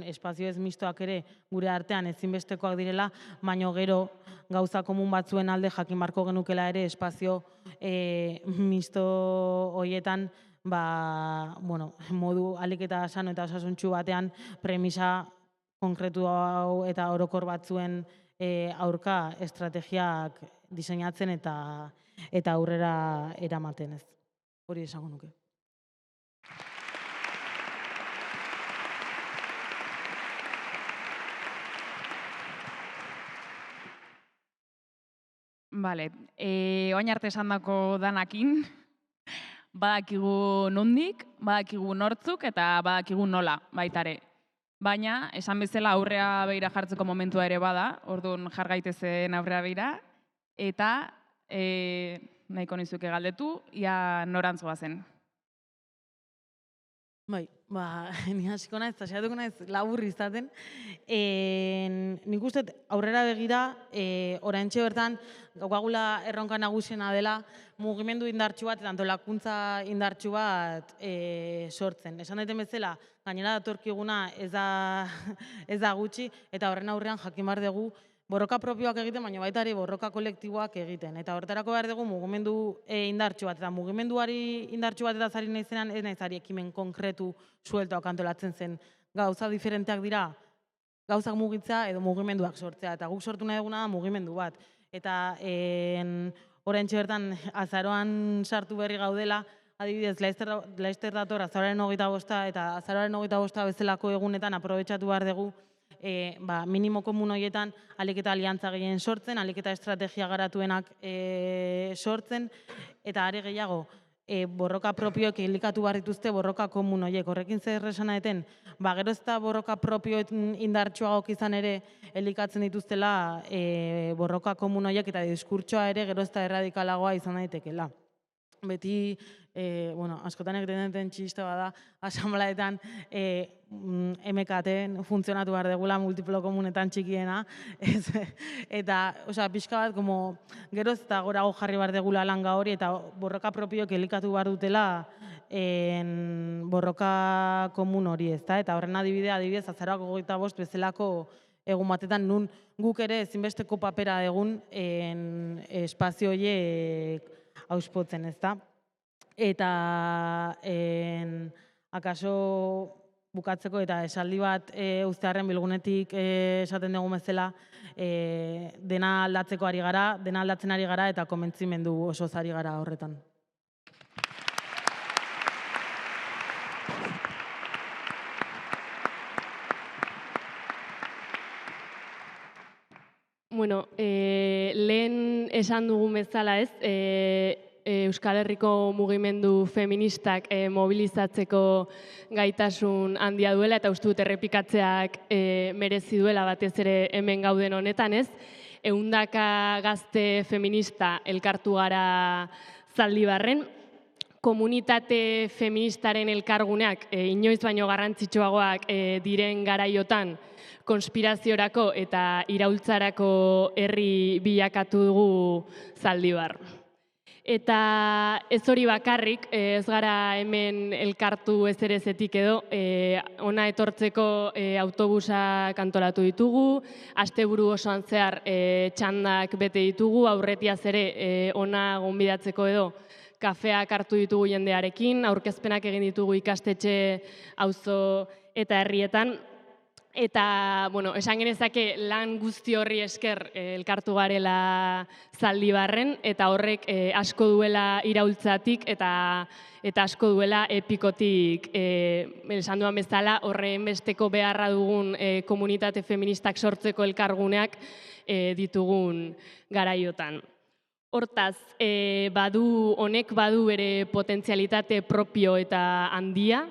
espazio ez mistoak ere gure artean ezinbestekoak direla, baina gero gauza komun batzuen alde jakin beharko genukela ere espazio misto horietan modu ahalik eta sano eta osasuntsu batean premisa konkretu hau eta orokor batzuen aurka estrategiak diseinatzen eta aurrera eramaten, ez. Hori esango nuke. Bale, oain arte esandako danakin, badakigu nondik, badakigu nortzuk eta badakigu nola baitare. Baina, esan bezala aurrea begira jartzeko momentua ere bada, orduan jar gaitezen aurrea begira, eta nahiko nizuke galdetu, ia norantz goazen. Ni hasiko naiz, eta saiatuko naiz labur izaten. Nik uste aurrera begira, oraintxe bertan, gaukagula erronka nagusiena dela, mugimendu indartsu bat eta antolakuntza indartsu bat sortzen. Esan daiten bezala, gainera datorkiguna ez da gutxi, eta horren aurrean jakin behar dugu borroka propioak egiten, baina baita ere borroka kolektiboak egiten. Eta horretarako behar dugu mugimendu indartsu bat, eta mugimenduari indartsu bat eta zari nahizenan, ez nahizari ekimen konkretu sueltoak antolatzen zen. Gauza diferenteak dira, gauzak mugitzea edo mugimenduak sortzea, eta guk sortu nahi duguna da mugimendu bat. Eta oraintxe bertan azaroan sartu berri gaudela, adibidez, Laster dator azaroaren 25 eta azaroaren 25 bezalako egunetan aprobetxatu behar dugu minimo komun horietan ahalik eta aliantza gehien sortzen, ahalik eta estrategia garatuenak sortzen, eta are gehiago, borroka propioek elikatu behar dituzte borroka komun horiek. Horrekin zer esana eten, gero ez da borroka propioet indartsuagok izan ere elikatzen dituztela borroka komun horiek eta diskurtsoa ere gero ez da erradikalagoa izan daitekela. Beti, askotan egiten duten txiste bada, asanblaetan MKT funtzionatu behar degula multiplo komunetan txikiena, eta, pixka bat, gero ez da gorago jarri behar degula langa hori, eta borroka propioek elikatu behar dutela borroka komun hori, ezta? Eta horren adibidez, azaroak 25 bezalako egun batetan, nun guk ere ezinbesteko papera egun espazio horiek auspotzen, ezta? Eta akaso bukatzeko eta esaldi bat uztearen bilgunetik esaten dugu bezala dena aldatzeko ari gara, dena aldatzen ari gara eta konbentzimendu osoz ari gara horretan. Bueno, lehen esan dugun bezala ez, Euskal Herriko mugimendu feministak mobilizatzeko gaitasun handia duela eta uste dut errepikatzeak merezi duela batez ere hemen gauden honetan ez. 100 gazte feminista elkartu gara Zaldibarren. Komunitate feministaren elkarguneak inoiz baino garrantzitsuagoak diren garaiotan konspiraziorako eta iraultzarako herri bilakatu dugu Zaldibar. Eta ez hori bakarrik, ez gara hemen elkartu ezerezetik edo, ona etortzeko autobusak antolatu ditugu, asteburu osoan zehar txandak bete ditugu, aurretiaz ere ona gonbidatzeko edo kafeak hartu ditugu jendearekin, aurkezpenak egin ditugu ikastetxe, auzo eta herrietan. Eta, esan genezake lan guzti horri esker elkartu garela Zaldibarren, eta horrek asko duela iraultzatik eta asko duela epikotik, esan duan bezala, horren besteko beharra dugun komunitate feministak sortzeko elkarguneak ditugun garaiotan. Hortaz, honek badu bere potentzialitate propio eta handia,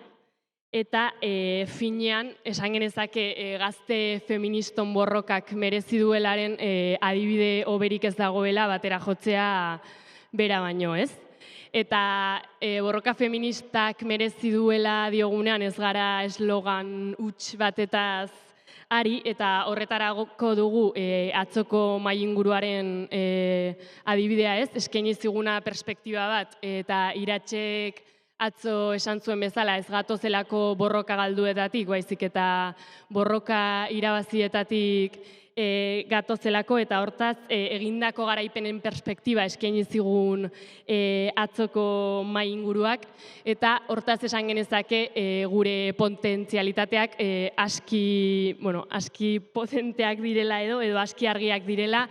eta finean, esan genezake gazte feministon borrokak merezi duelaren adibide oberik ez dagoela batera jotzea bera baino, ez? Eta borroka feministak merezi duela diogunean ez gara eslogan huts batetaz ari, eta horretarako dugu atzoko mahai-inguruaren adibidea, ez? Eskaini ziguna perspektiba bat, eta Iratxek atzo esan zuen bezala ez gatozelako borroka galduetatik, baizik eta borroka irabazietatik gatozelako, eta hortaz egindako garaipenen perspektiba eskaini zigun atzoko mahai-inguruak, eta hortaz esan genezake gure potentzialitateak aski potenteak direla edo aski argiak direla,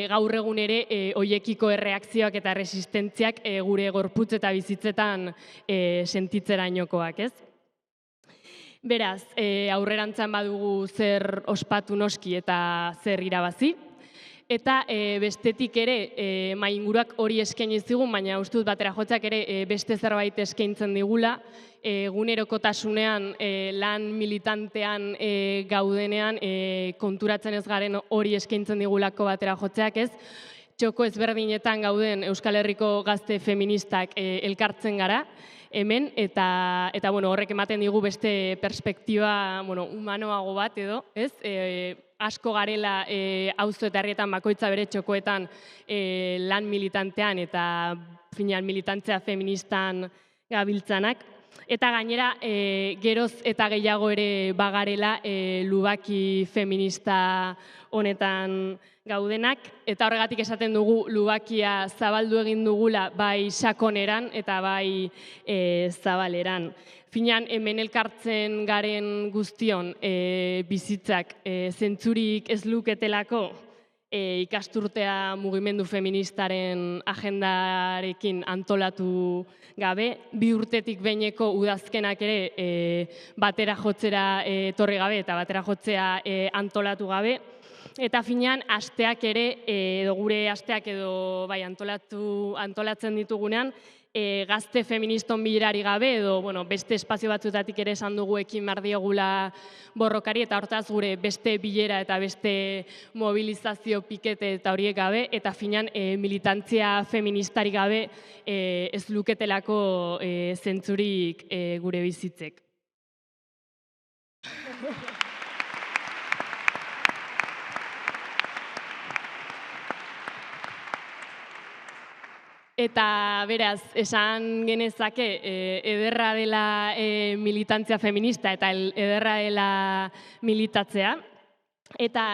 gaur egun ere hoiekiko erreakzioak eta resistentziak gure gorputz eta bizitzetan sentitzerainokoak, ez? Beraz, aurrerantzan badugu zer ospatu noski eta zer irabazi. Eta bestetik ere mahai-inguruak hori eskaini zigun, baina uste dut batera jotzak ere beste zerbait eskaintzen digula, egunerokotasunean lan militantean gaudenean konturatzen ez garen hori eskaintzen digulako batera jotzeak, ez? Txoko ezberdinetan gauden Euskal Herriko gazte feministak elkartzen gara hemen, eta horrek ematen digu beste perspektiba humanoago bat edo, ez? Asko garela auzo eta herrietan bakoitza bere txokoetan lan militantean eta finean militantzia feministan gabiltzanak. Eta gainera, geroz eta gehiago ere bagarela lubaki feminista honetan gaudenak, eta horregatik esaten dugu lubakia zabaldu egin dugula bai sakoneran eta bai zabaleran. Finean, hemen elkartzen garen guztion bizitzak zentzurik ez luketelako ikasturtea mugimendu feministaren agendarekin antolatu gabe, 2 urtetik behineko udazkenak ere batera jotzera etorri gabe eta batera jotzea antolatu gabe. Eta finean, asteak ere, edo gure asteak edo antolatzen ditugunean, gazte feministon bilerari gabe edo beste espazio batzutatik ere esan dugu ekin behar diogula borrokari eta hortaz gure beste bilera eta beste mobilizazio pikete eta horiek gabe eta finean militantzia feministari gabe ez luketelako zentzurik gure bizitzek. Eta beraz, esan genezake ederra dela militantzia feminista eta ederra dela militatzea. Eta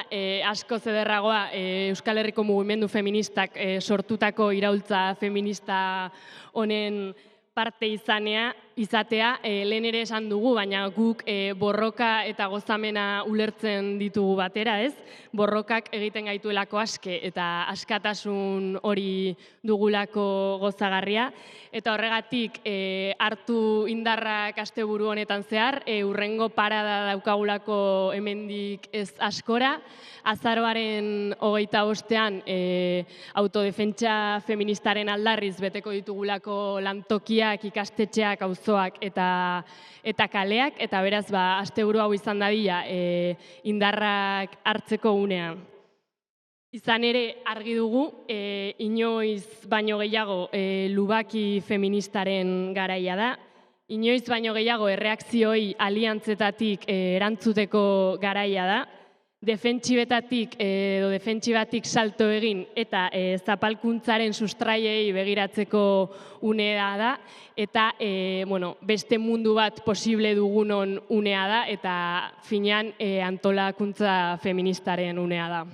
askoz ederragoa Euskal Herriko mugimendu feministak sortutako iraultza feminista honen parte izatea, lehen ere esan dugu, baina guk borroka eta gozamena ulertzen ditugu batera, ez? Borrokak egiten gaituelako aske eta askatasun hori dugulako gozagarria. Eta horregatik hartu indarrak asteburu honetan zehar, hurrengo parada daukagulako hemendik ez askora. Azaroaren 25ean autodefentsa feministaren aldarriz beteko ditugulako lantokiak, ikastetxeak, auzoak eta kaleak, eta beraz, asteburu hau izan dadila indarrak hartzeko unea. Izan ere, argi dugu, inoiz baino gehiago lubaki feministaren garaia da, inoiz baino gehiago erreakzioi aliantzetatik erantzuteko garaia da, defentsibatik salto egin eta zapalkuntzaren sustraiei begiratzeko unea da eta beste mundu bat posible dugunon unea da eta finean antolakuntza feministaren unea da.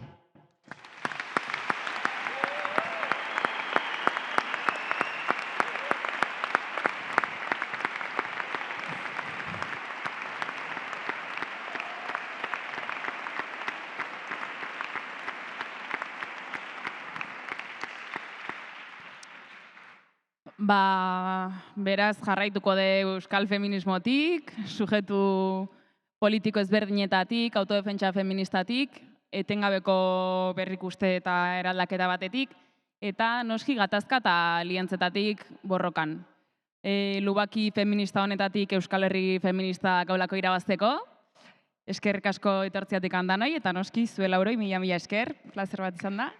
Beraz, jarraituko de euskal feminismotik, sujetu politiko ezberdinetatik, autodefentsa feministatik, etengabeko berrikuste eta eraldaketa batetik, eta noski gatazka eta aliantzetatik borrokan. Lubaki feminista honetatik Euskal Herri feminista gaulako irabazteko, eskerrik asko etortziatik handanoi, eta noski zuela uroi, mila esker, plazer bat izan da.